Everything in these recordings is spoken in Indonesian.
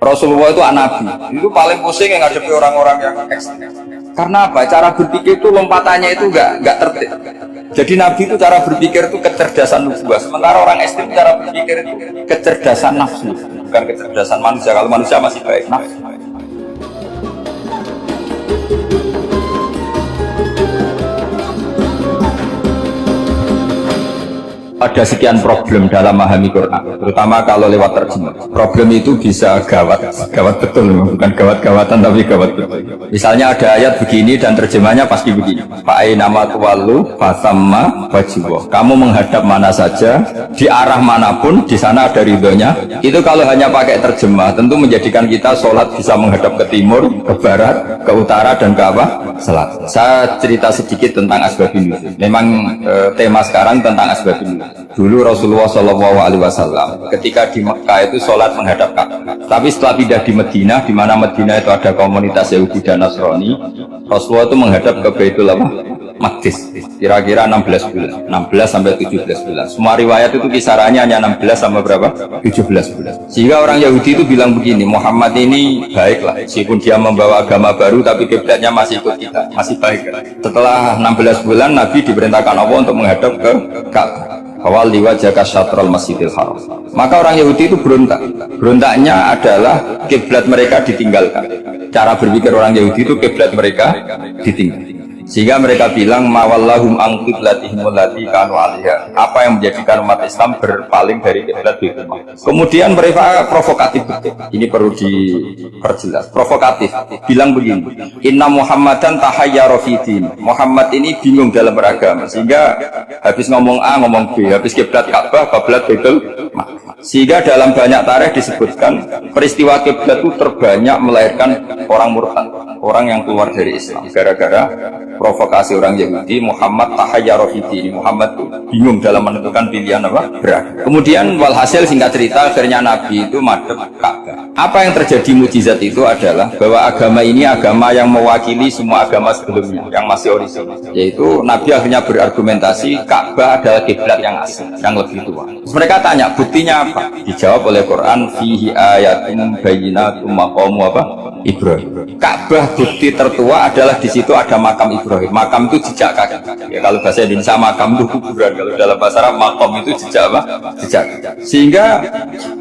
Rasulullah itu anak nabi. Itu paling pusing yang ngadepi orang-orang yang ekstrem. Karena apa? Cara berpikir itu lompatannya itu nggak tertib. Jadi nabi itu cara berpikir itu kecerdasan nubuah. Sementara orang ekstrem cara berpikir itu kecerdasan nafsu, bukan kecerdasan manusia. Kalau manusia masih baik nafsu. Ada sekian problem dalam memahami Quran, terutama kalau lewat terjemah. Problem itu bisa gawat betul, bukan gawat-gawatan tapi gawat betul. Misalnya ada ayat begini dan terjemahnya pasti begini. Fa'ainama tuwallu fasamma wajibah. Kamu menghadap mana saja, di arah manapun, di sana ada ridhonya. Itu kalau hanya pakai terjemah, tentu menjadikan kita sholat bisa menghadap ke timur, ke barat, ke utara, dan ke apa? Selatan. Saya cerita sedikit tentang asbabun nuzul. Memang tema sekarang tentang asbabun nuzul. Dulu Rasulullah SAW ketika di Mekah itu sholat menghadap Ka'bah. Tapi setelah pindah di Medina, di mana Medina itu ada komunitas Yahudi dan Nasrani, Rasulullah itu menghadap ke Baitul Maqdis. Kira-kira 16 bulan, 16 sampai 17 bulan. Semua riwayat itu kisarannya hanya 16 sampai berapa? 17 bulan. Sehingga orang Yahudi itu bilang begini, Muhammad ini baiklah, meskipun dia membawa agama baru, tapi kiblatnya masih ikut kita, masih baik. Setelah 16 bulan, Nabi diperintahkan Allah untuk menghadap ke Ka'bah. Awal liwajaka syatrul masjidil haram. Maka orang Yahudi itu berontak. Berontaknya adalah kiblat mereka ditinggalkan. Cara berpikir orang Yahudi itu kiblat mereka ditinggalkan. Sehingga mereka bilang mawallahum an qiblatihim allati kanu 'alaiha. Apa yang menjadikan umat Islam berpaling dari kiblat Baitul Maqdis. Kemudian mereka provokatif. Ini perlu diperjelas. Provokatif. Bilang begini, "Inna Muhammadan tahayyara fi din." Muhammad ini bingung dalam beragama sehingga habis ngomong A ngomong B, habis kiblat Ka'bah, kiblat Baitul Maqdis. Sehingga dalam banyak tarikh disebutkan peristiwa kiblat itu terbanyak melahirkan orang murtad, orang yang keluar dari Islam gara-gara provokasi orang Yahudi. Muhammad tahayyara fi din. Muhammad itu bingung dalam menentukan pilihan apa? Beragama. Kemudian walhasil singkat cerita akhirnya Nabi itu madhep Ka'bah. Apa yang terjadi mukjizat itu adalah bahwa agama ini agama yang mewakili semua agama sebelumnya yang masih orisinal. Yaitu Nabi akhirnya berargumentasi Ka'bah adalah kiblat yang asli, yang lebih tua. Terus mereka tanya buktinya apa? Dijawab oleh Quran fihi ayatun bayyinatum maqamu apa? Ibrahim. Ka'bah bukti tertua adalah di situ ada makam Ibrahim. Makam itu jejak kaki. Ya kalau bahasa Indonesia makam itu kuburan. Kalau dalam bahasa Arab makam itu jejak apa? Jejak. Sehingga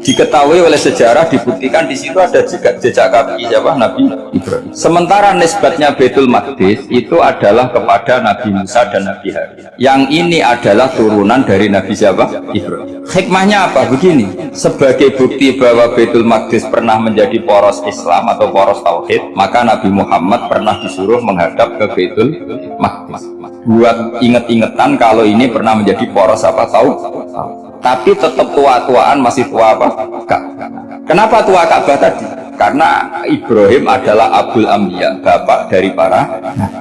diketahui oleh sejarah dibuktikan di situ ada jejak kaki siapa? Nabi Ibrahim. Sementara nisbatnya Baitul Maqdis itu adalah kepada Nabi Musa dan Nabi Harun. Yang ini adalah turunan dari Nabi siapa? Ibrahim. Hikmahnya apa? Begini. Sebagai bukti bahwa Baitul Maqdis pernah menjadi poros Islam atau poros tauhid, maka Nabi Muhammad pernah disuruh menghadap ke Baitul Maqdis buat inget-ingetan kalau ini pernah menjadi poros apa tauhid. Tapi tetap tua-tuaan masih tua apa? Kenapa tua Ka'bah tadi? Karena Ibrahim adalah Abul Anbiya, bapak dari para,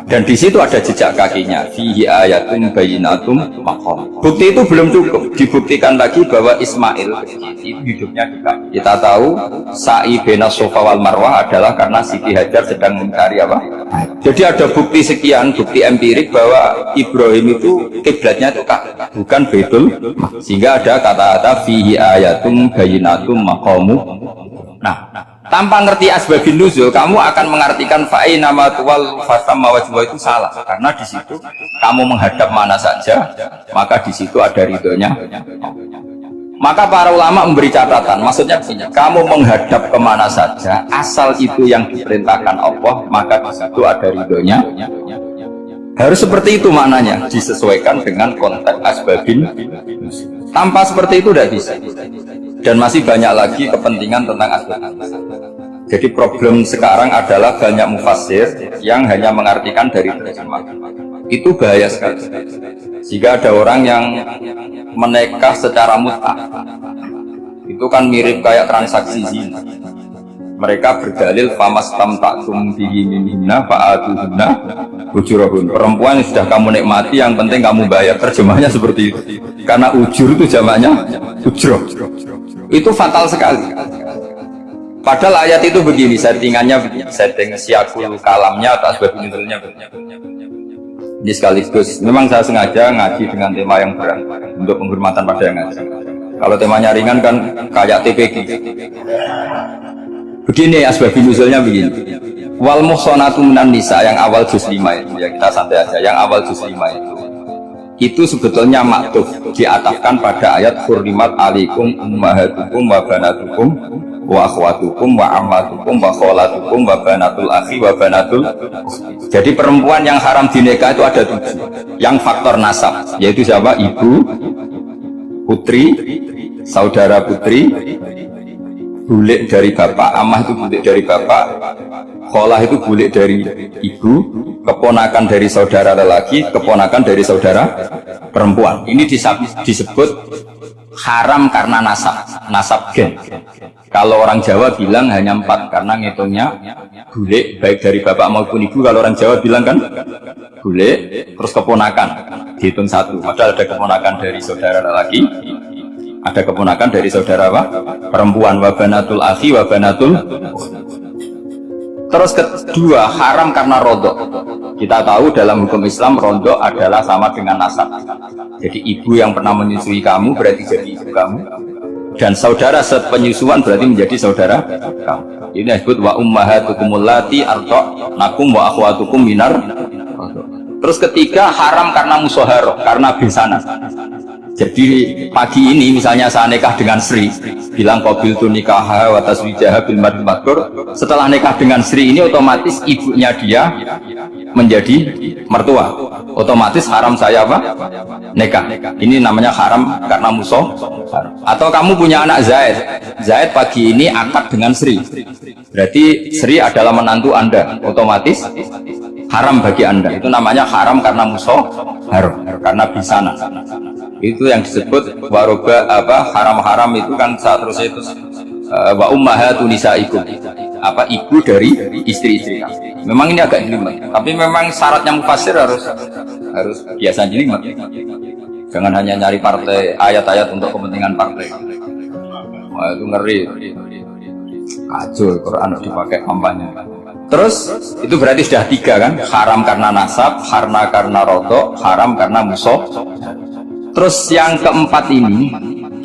dan di situ ada jejak kakinya. Fihi ayatun bayyinatum maqam. Bukti itu belum cukup, dibuktikan lagi bahwa Ismail itu hidupnya di Ka'bah. Kita tahu sa'i baina Safa wal Marwah adalah karena Siti Hajar sedang mencari apa? Jadi ada bukti sekian, bukti empirik bahwa Ibrahim itu kiblatnya itu Ka'bah, bukan Baitul Maqdis. Sehingga ada kata-kata fihi ayatum bayyinatum maqamu. Nah, tanpa ngerti asbabun nuzul, kamu akan mengartikan fa'ainama tuwallu fasamma wajibah itu salah. Karena di situ kamu menghadap mana saja, maka di situ ada ridhonya. Maka para ulama memberi catatan, maksudnya begini, kamu menghadap kemana saja, asal itu yang diperintahkan Allah, maka di situ ada ridhonya. Harus seperti itu maknanya, disesuaikan dengan konteks asbabun nuzul. Tanpa seperti itu tidak bisa. Dan masih banyak lagi kepentingan tentang asbab. Jadi problem sekarang adalah banyak mufassir yang hanya mengartikan dari terjemah. Itu bahaya sekali. Jika ada orang yang menikah secara mut'ah, itu kan mirip kayak transaksi zina. Mereka berdalil famastamta'tum bihi minhinna fa'atuhunna ujurahun. Perempuan yang sudah kamu nikmati, yang penting kamu bayar. Terjemahnya seperti itu. Karena ujur itu jamaknya ujroh. Itu fatal sekali. Padahal ayat itu begini, settingannya begini, setting siakul kalamnya atau asbabun nuzulnya begini. Ini sekaligus, memang saya sengaja ngaji dengan tema yang berat untuk penghormatan pada yang ngaji. Kalau temanya ringan kan kayak TPG. Begini asbabun nuzulnya begini. Wal muhsanatu minan nisa yang awal juz 5 itu ya kita santai aja. Yang awal juz 5 itu sebetulnya maktuf diatafkan pada ayat hurrimat alaikum ummahatukum wa banatukum wa akhwatukum wa ammatukum wa kholatukum wa banatul akhi wa banatul. Jadi perempuan yang haram dinikah itu ada 7 yang faktor nasab, yaitu siapa? Ibu, putri, saudara putri, bulik dari bapak, amah itu bulik dari bapak, kholah itu bulik dari ibu, keponakan dari saudara lelaki, keponakan dari saudara perempuan. Ini disebut haram karena nasab gen. Kalau orang Jawa bilang hanya 4 karena ngitungnya bulik baik dari bapak maupun ibu. Kalau orang Jawa bilang kan bulik terus keponakan dihitung 1. Padahal ada keponakan dari saudara lelaki, ada keponakan dari saudara apa? Perempuan, wabanatul akhi, wabanatul. Terus kedua, haram karena rodok. Kita tahu dalam hukum Islam rodok adalah sama dengan nasab. Jadi ibu yang pernah menyusui kamu berarti jadi ibu kamu, dan saudara sepenyusuan berarti menjadi saudara kamu. Ini disebut wa ummahatukum allati arda'nakum wa akhwatukum minar. Terus ketiga, haram karena musaharah, karena besanan. Jadi pagi ini misalnya saya nikah dengan Sri, bilang qabil tu nikah wa taswijaha bil madkur. Setelah nikah dengan Sri ini otomatis ibunya dia menjadi mertua. Otomatis haram saya apa? Nikah. Ini namanya haram karena musuh. Atau kamu punya anak Zaid. Zaid pagi ini akad dengan Sri. Berarti Sri adalah menantu Anda. Otomatis haram bagi Anda. Itu namanya haram karena musuh, haram karena bisana. Itu yang disebut waroba apa haram-haram itu kan saat terus itu wa ummahatu nisaikum, apa ibu dari istri-istri. Memang ini agak jelimet, tapi memang syaratnya mufassir harus biasa jelimet. Jangan hanya nyari partai ayat-ayat untuk kepentingan partai. Wah, itu ngeri. Kacau Quran dipakai kampanye. Terus itu berarti sudah 3 kan? Haram karena nasab, karena rodok, haram karena musuh. Terus yang keempat ini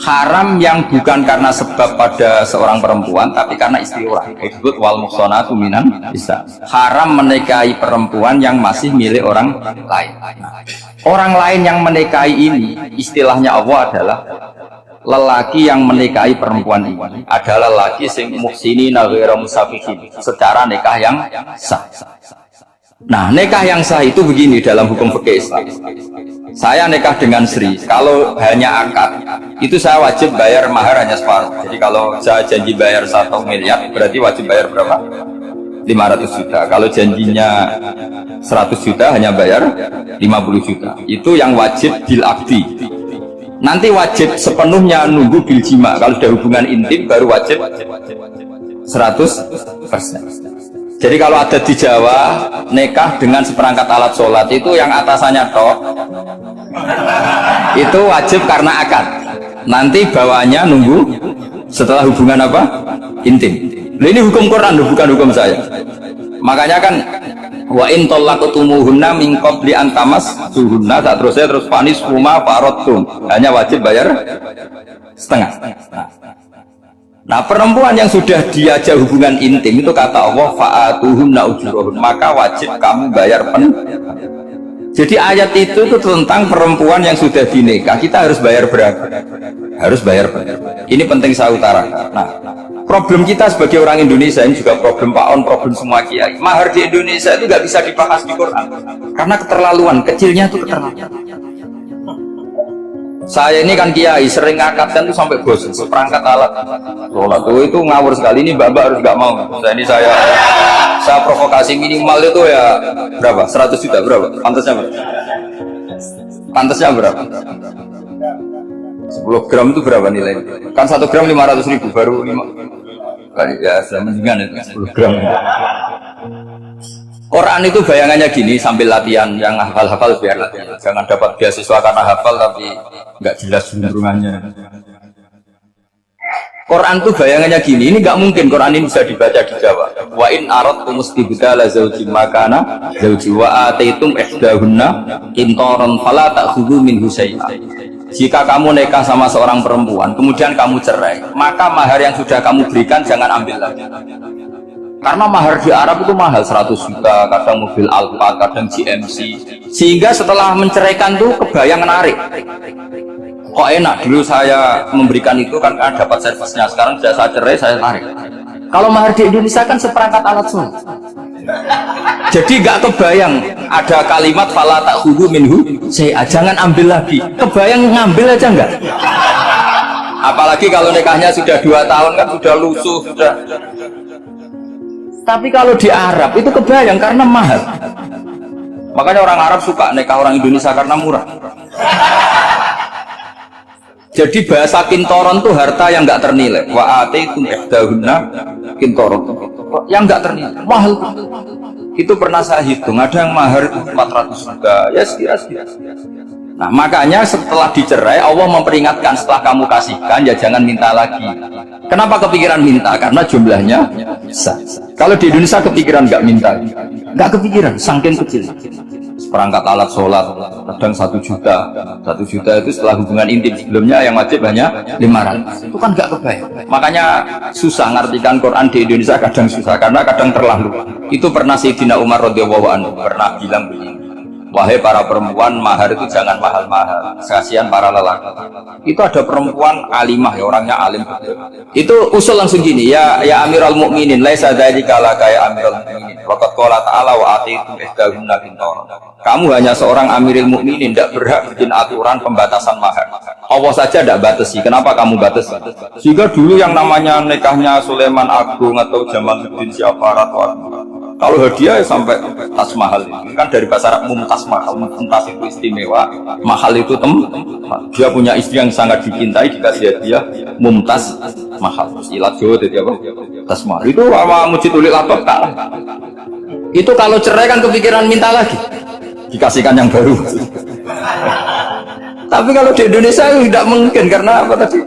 haram yang bukan karena sebab pada seorang perempuan tapi karena istri orang. Disebut wal muhsanatu minan nisa. Haram menikahi perempuan yang masih milik orang lain. Orang lain yang menikahi ini istilahnya Allah adalah lelaki yang menikahi perempuan ini adalah lelaki sing muhsinina ghairu musafihin, secara nikah yang sah. Nah, nikah yang sah itu begini dalam hukum fikih Islam. Saya nikah dengan Sri, kalau hanya akad, itu saya wajib bayar mahar hanya separuh. Jadi kalau saya janji bayar 1 miliar, berarti wajib bayar berapa? 500 juta. Kalau janjinya 100 juta, hanya bayar 50 juta. Itu yang wajib bil akdi. Nanti wajib sepenuhnya nunggu bil jima. Kalau sudah hubungan intim, baru wajib 100%. Jadi kalau ada di Jawa nikah dengan seperangkat alat sholat itu yang atasannya tok itu wajib karena akad. Nanti bawaannya nunggu setelah hubungan apa? Intim. Nah, ini hukum Quran bukan hukum saya. Makanya kan wa in talaqtumuhunna min qabli an tamassuhunna, terus panis huma faradtum, hanya wajib bayar setengah. Nah, perempuan yang sudah diajak hubungan intim itu kata Allah fa'atuhunna ujurahun, maka wajib kamu bayar penuh. Jadi ayat itu tentang perempuan yang sudah dinikah, kita harus bayar berapa? Harus bayar penuh. Ini penting saya utarakan. Nah, problem kita sebagai orang Indonesia, ini juga problem Pak On, problem semua kiai. Mahar di Indonesia itu nggak bisa dibahas di Quran karena keterlaluan, kecilnya itu keterlaluan. Saya ini kan kiai, sering ngakatkan itu sampai bosan, seperangkat alat sholat itu ngawur sekali. Ini mbak harus nggak mau. Saya provokasi minimal itu ya berapa? 100 juta berapa? Pantasnya berapa? Pantasnya berapa? 10 gram itu berapa nilai? Kan 1 gram 500.000 baru 5. Ya, sudah mendingan itu 10 gram. Quran itu bayangannya gini, sambil latihan yang hafal-hafal biar latihan. Jangan dapat beasiswa karena hafal tapi nggak jelas hubungannya. Quran itu bayangannya gini, ini nggak mungkin Quran ini bisa dibaca di Jawa. Wa in aradtum istibdala zawjin makana zawji wa ataitum ihdahunna qintaran fala ta'khudhu minhu syai'an. Jika kamu nikah sama seorang perempuan, kemudian kamu cerai, maka mahar yang sudah kamu berikan jangan ambil lagi. Karena mahar di Arab itu mahal, 100 juta, kadang mobil Alphard, kadang GMC. Sehingga setelah menceraikan tuh kebayang menarik. Kok enak, dulu saya memberikan itu kan dapat servisnya, sekarang sudah saya cerai, saya tarik. Kalau mahar di Indonesia kan seperangkat alat sholat. Jadi gak kebayang ada kalimat fala ta'khudhu minhu syai'a, jangan ambil lagi. Kebayang ngambil aja enggak? Apalagi kalau nikahnya sudah 2 tahun kan sudah lusuh, sudah. Tapi kalau di Arab itu kebayang karena mahal. Makanya orang Arab suka nikah orang Indonesia karena murah. Jadi bahasa kintoron tuh harta yang enggak ternilai. Wa ataitum ihdahunna kintoron. Yang enggak ternilai, mahal. Itu pernah saya hitung, ada yang mahar itu 400 juta, ya sekira-sekira. Nah makanya setelah dicerai Allah memperingatkan, setelah kamu kasihkan ya jangan minta lagi. Kenapa kepikiran minta? Karena jumlahnya besar. Kalau di Indonesia kepikiran nggak minta, nggak kepikiran, saking kecil. Perangkat alat sholat kadang 1 juta. 1 juta itu setelah hubungan intim, sebelumnya yang wajib hanya 500. Itu kan nggak kebayang. Makanya susah ngartikan Quran di Indonesia, kadang susah karena kadang terlalu. Itu pernah Sayyidina Umar radhiyallahu anhu pernah bilang begini, wahai para perempuan, mahar itu jangan mahal-mahal, kasihan para lelaki. Itu ada perempuan alimah, ya orangnya alim betul. Itu usul langsung gini, ya Amirul Mukminin, laisa dzalika laka ya Amirul Mukminin. Waqad qala ta'ala wa atiitum ihdahunna qintaran. Kamu hanya seorang Amirul Mukminin, tidak berhak bikin aturan pembatasan mahar. Allah saja tidak batasi, kenapa kamu batasi? Sehingga dulu yang namanya nikahnya Sulaiman Agung atau Jamaluddin siapa atau kalau hadiah sampai tas mahal ini kan dari bahasa Arab mumtaz mahal, mumtaz itu istimewa, mahal itu dia punya istri yang sangat dicintai, dikasih hadiah mumtaz mahal. Istilah Jawa jadi apa? Tas mahal itu sama Mujidulil Albab kalah. Itu kalau cerai kan kepikiran minta lagi, dikasihkan yang baru. Tapi kalau di Indonesia itu tidak mungkin karena apa tadi?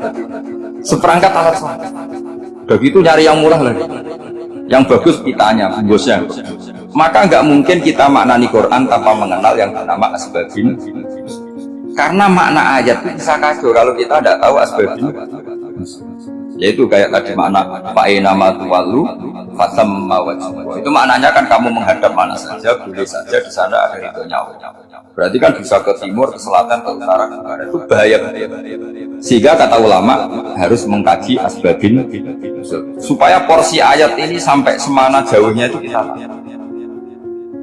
Seperangkat alat sholat. Begitu nyari yang murah lagi. Yang bagus kitanya, bosnya. Maka nggak mungkin kita maknani Quran tanpa mengenal yang bernama asbabin. Karena makna ayat itu bisa kacau kalau kita tidak tahu asbabin. Yaitu kayak tadi makna fa'ina ma tuwallu fasamma wajhu. Itu maknanya kan kamu menghadap mana saja, boleh saja di sana ada ridhonya Allah. Berarti kan bisa ke timur, ke selatan, ke utara, ke barat. Itu bahaya. Sehingga kata ulama harus mengkaji asbabin supaya porsi ayat ini sampai semana jauhnya itu kita tahu.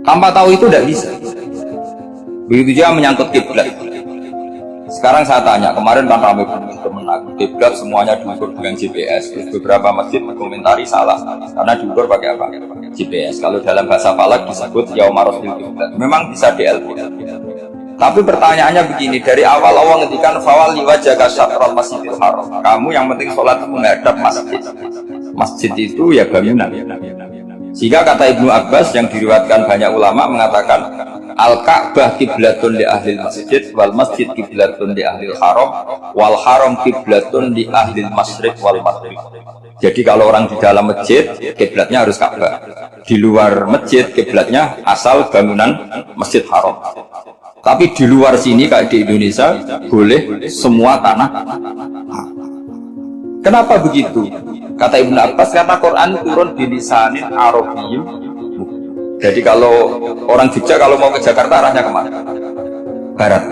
Tanpa tahu itu tidak bisa. Begitu juga menyangkut kiblat. Sekarang saya tanya, kemarin kan ramai teman aku kiblat semuanya diukur dengan GPS. Terus beberapa masjid mengomentari salah karena diukur pakai apa? GPS. Kalau dalam bahasa Falak disebut yaumarostil kiblat. Memang bisa DLP. Tapi pertanyaannya begini, dari awal Allah ngedikan fawal liwajaka syatral masjidil haram. Kamu yang penting sholat menghadap masjid. Masjid itu ya bangunan. Sehingga kata Ibnu Abbas yang diriwayatkan banyak ulama mengatakan Al-Ka'bah kiblatun li ahli masjid wal masjid kiblatun li ahli haram wal haram kiblatun li ahli masyriq wal maghrib. Jadi kalau orang di dalam masjid kiblatnya harus Ka'bah. Di luar masjid kiblatnya asal bangunan Masjid Haram. Tapi di luar sini kayak di Indonesia boleh semua tanah. Kenapa begitu? Kata Ibnu Abbas karena Quran turun di lisanin Arabiyyun. Jadi kalau orang Jogja kalau mau ke Jakarta arahnya kemana? Barat.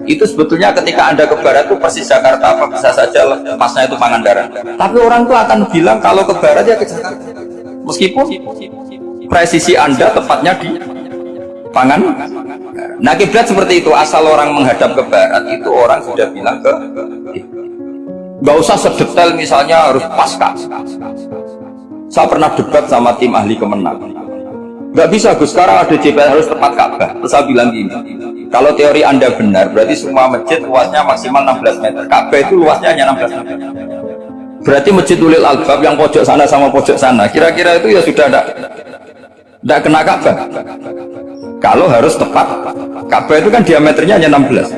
Itu sebetulnya ketika Anda ke barat itu persis Jakarta apa bisa saja pasnya itu Pangandaran. Tapi orang itu akan bilang kalau ke barat ya ke Jakarta. Meskipun presisi Anda tepatnya di Pangandaran. Nah kiblat seperti itu, asal orang menghadap ke barat itu orang sudah bilang ke nggak usah sedetail misalnya harus pasca. Saya pernah debat sama tim ahli Kemenang, nggak bisa Gus, sekarang ada JPL harus tepat Ka'bah. Terus saya bilang gini, kalau teori Anda benar berarti semua masjid luasnya maksimal 16 meter, Ka'bah itu luasnya hanya 16 meter. Berarti Masjid Ulil Albab yang pojok sana sama pojok sana kira-kira itu ya sudah tidak kena Ka'bah. Kalau harus tepat, Ka'bah itu kan diameternya hanya 16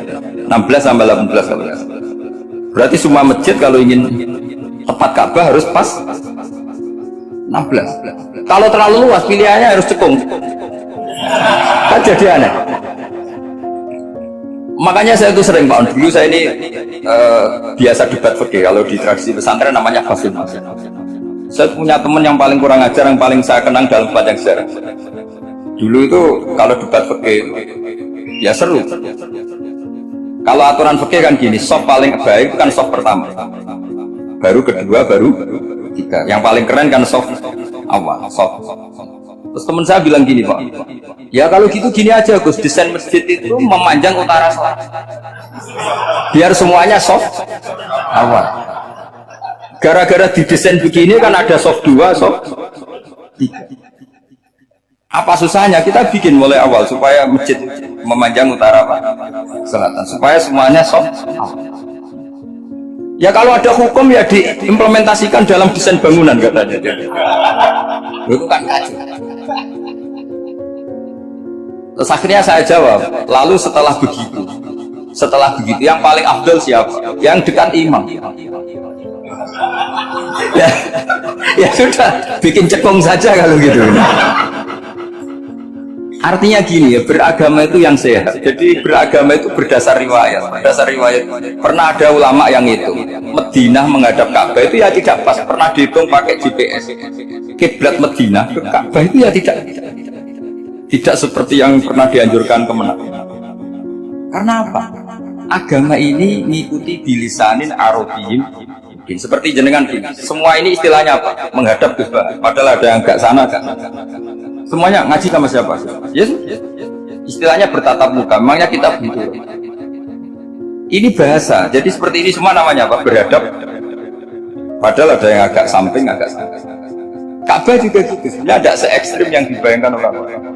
sampai 18. Berarti semua masjid kalau ingin tepat Ka'bah harus pas 16. Kalau terlalu luas pilihannya harus cekung. Kan jadi aneh. Makanya saya itu sering Pak, dulu saya ini biasa debat fikih. Kalau di tradisi pesantren namanya fasil masih. Saya punya teman yang paling kurang ajar, yang paling saya kenang dalam banyak sejarah. Dulu itu kalau debat fikih ya seru. Kalau aturan fikih kan gini, soft paling baik itu kan soft pertama, baru kedua, baru ketiga. Yang paling keren kan soft awal, soft. Terus teman saya bilang gini Pak, ya kalau gitu gini aja Gus, desain masjid itu memanjang utara selatan, biar semuanya soft awal. Gara-gara didesain begini kan ada soft 2, soft 3. Apa susahnya kita bikin mulai awal supaya masjid memanjang utara selatan, supaya semuanya soft awal. Ya kalau ada hukum ya diimplementasikan dalam desain bangunan katanya. Itu kan kacau. Terus akhirnya saya jawab, lalu setelah begitu yang paling afdal siapa? Yang dekat imam. Ya sudah, bikin cekung saja kalau gitu. Artinya gini ya, beragama itu yang sehat. Jadi beragama itu berdasar riwayat. Berdasar riwayat, pernah ada ulama yang itu Madinah menghadap Ka'bah itu ya tidak pas. Pernah dihitung pakai GPS. Kiblat Madinah ke Ka'bah itu ya tidak seperti yang pernah dianjurkan kemenak. Karena apa? Agama ini mengikuti bilisanin Arabiyyin. Seperti jenengan gini. Semua ini istilahnya apa? Menghadap Ka'bah. Padahal ada yang enggak sana kan. Semuanya ngaji sama siapa? Yes. Istilahnya bertatap muka. Memangnya kita begitu. Ini bahasa. Jadi seperti ini semua namanya apa? Berhadap. Padahal ada yang agak samping, agak samping. Ka'bah juga gitu. Sebenarnya ada se-ekstrim yang dibayangkan orang-orang.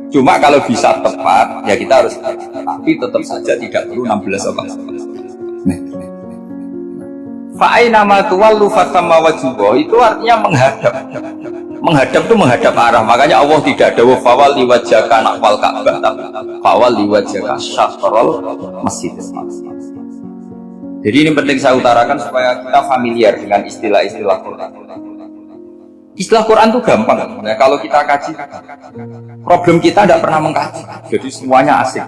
Cuma kalau bisa tepat, ya kita harus. Tapi tetap saja tidak perlu 16 orang. Fa'aina ma tuwallu fatamma wajhuhu, itu artinya menghadap. Menghadap itu menghadap arah. Makanya Allah tidak ada fawal liwajhaka naqwal Ka'bah, fawal liwajhaka syatrul masjid. Jadi ini penting saya utarakan supaya kita familiar dengan istilah-istilah Quran. Istilah Quran itu gampang. Nah, kalau kita kaji, problem kita tidak pernah mengkaji. Jadi semuanya asik.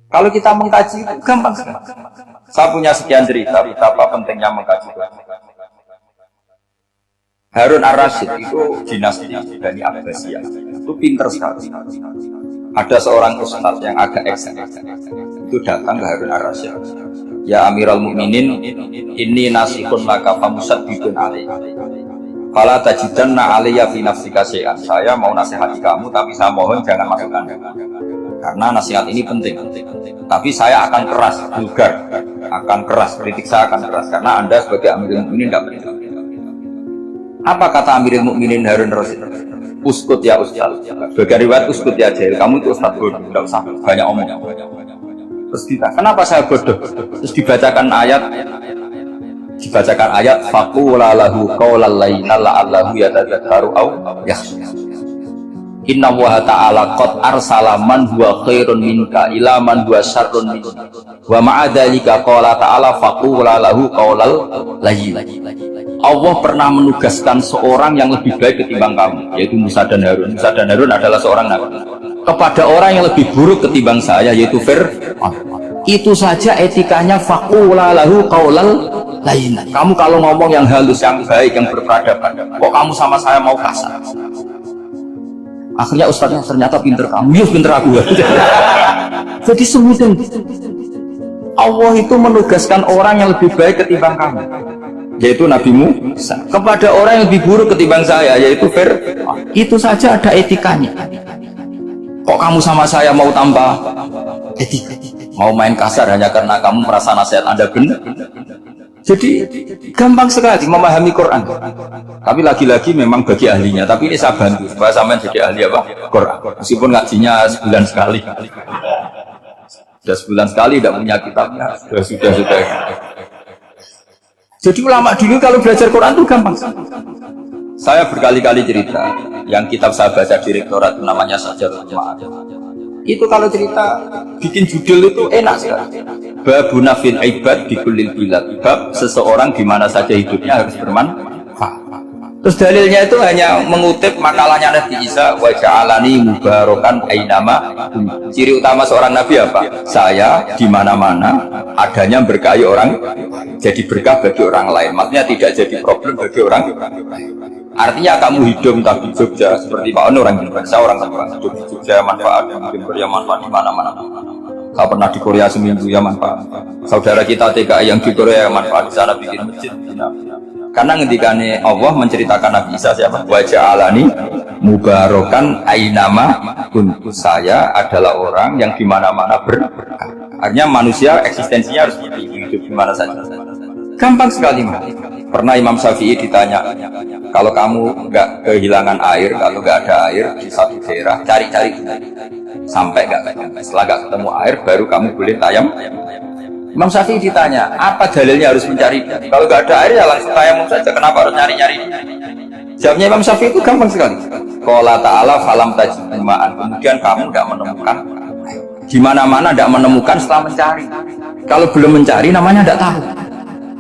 Kalau kita mengkaji itu gampang sekali. Saya punya sekian cerita betapa pentingnya mengkaji Quran. Harun ar-Rasyid itu dinasti Bani Abbasiyah. Itu pinter sekali. Ada seorang ustadz yang agak ekstrim. Itu datang ke Harun ar-Rasyid. Ya Amirul Mukminin, inni nasihun laka famusaddidun alaih. Fala tajidanna alayya fi nafsika syai'an. Saya mau nasihati kamu, tapi saya mohon jangan masukkan. Karena nasihat ini penting. Tapi saya akan keras, vulgar, akan keras, kritik saya akan keras. Karena Anda sebagai Amirul Mukminin tidak penting. Apa kata Amirul Mukminin Harun ar-Rasyid? Uskut ya ustaz. Sebagai riwayat uskut ya jahil. Kamu itu ustaz bodoh, tidak usah banyak omong. Terus kita, kenapa saya bodoh? Terus dibacakan ayat faqula lahu qawlan layyinan la'allahu yatadzakkaru aw yakhsha. Inna Allaha ta'ala qad arsala man huwa khairun minka ila man huwa syarrun minka. Wa ma'a dzalika qala ta'ala faqula lahu qawlan layyinan. Allah pernah menugaskan seorang yang lebih baik ketimbang kamu, yaitu Musa dan Harun. Musa dan Harun adalah seorang nabi. Kepada orang yang lebih buruk ketimbang saya, yaitu Fir'aun. Itu saja etikanya faqula lahu qawlan layyinan. Kamu kalau ngomong yang halus, yang baik, yang berperadaban, kok kamu sama saya mau kasar? Akhirnya ustaznya ternyata pinter kamu, ya pinter aku. Jadi semudah Allah itu menugaskan orang yang lebih baik ketimbang kamu, yaitu Nabi Musa, kepada orang yang lebih buruk ketimbang saya, yaitu Fir'aun. Itu saja ada etikanya. Kok kamu sama saya mau tambah etika, mau main kasar hanya karena kamu merasa nasihat Anda benar? Jadi gampang sekali memahami Quran. Tapi lagi-lagi memang bagi ahlinya. Tapi ini saya bantu supaya sampean jadi ahli apa? Quran. Meskipun ngajinya sebulan sekali. Sudah sebulan sekali tidak punya kitabnya. Sudah. Jadi ulama dulu kalau belajar Quran itu gampang. Saya berkali-kali cerita. Yang kitab saya baca di rektorat namanya Sajarul Ma'ad. Itu kalau cerita bikin judul itu enak sekali. Babuna fil ibad di kulil bilad. Bab seseorang di mana saja hidupnya harus bermanfaat. Terus dalilnya itu hanya mengutip makalahnya Nabi Isa, wa ja'alani mubarakan ainama. Ciri utama seorang nabi apa? Saya di mana-mana adanya berkahi orang, jadi berkah bagi orang lain. Maksudnya tidak jadi problem bagi orang lain. Artinya kamu hidup entah di Jogja seperti Pak Ono orang Jember, saya orang Jember, hidup di Jogja manfaat, di Jember ya manfaat di mana-mana. Saya pernah di Korea seminggu ya manfaat. Saudara kita TKI yang di Korea manfaat di sana bikin masjid. Karena ngendikane Allah menceritakan Nabi Isa siapa? Wa ja'alani mubarakan ainama kuntu. Saya adalah orang yang di mana-mana berkah. Artinya manusia eksistensinya harus hidup di mana saja. Gampang sekali, Mas. Pernah Imam Syafi'i ditanya, kalau kamu nggak kehilangan air, kalau nggak ada air di satu daerah, cari-cari sampai nggak ketemu. Setelah nggak ketemu air, baru kamu boleh tayam. Imam Syafi'i ditanya, apa dalilnya harus mencari? Kalau nggak ada air ya langsung tayamum saja. Kenapa harus nyari-nyari? Jawabnya Imam Syafi'i itu gampang sekali. Qala ta'ala falam tajidu ma'an. Kemudian kamu nggak menemukan. Di mana-mana nggak menemukan setelah mencari. Kalau belum mencari namanya nggak tahu.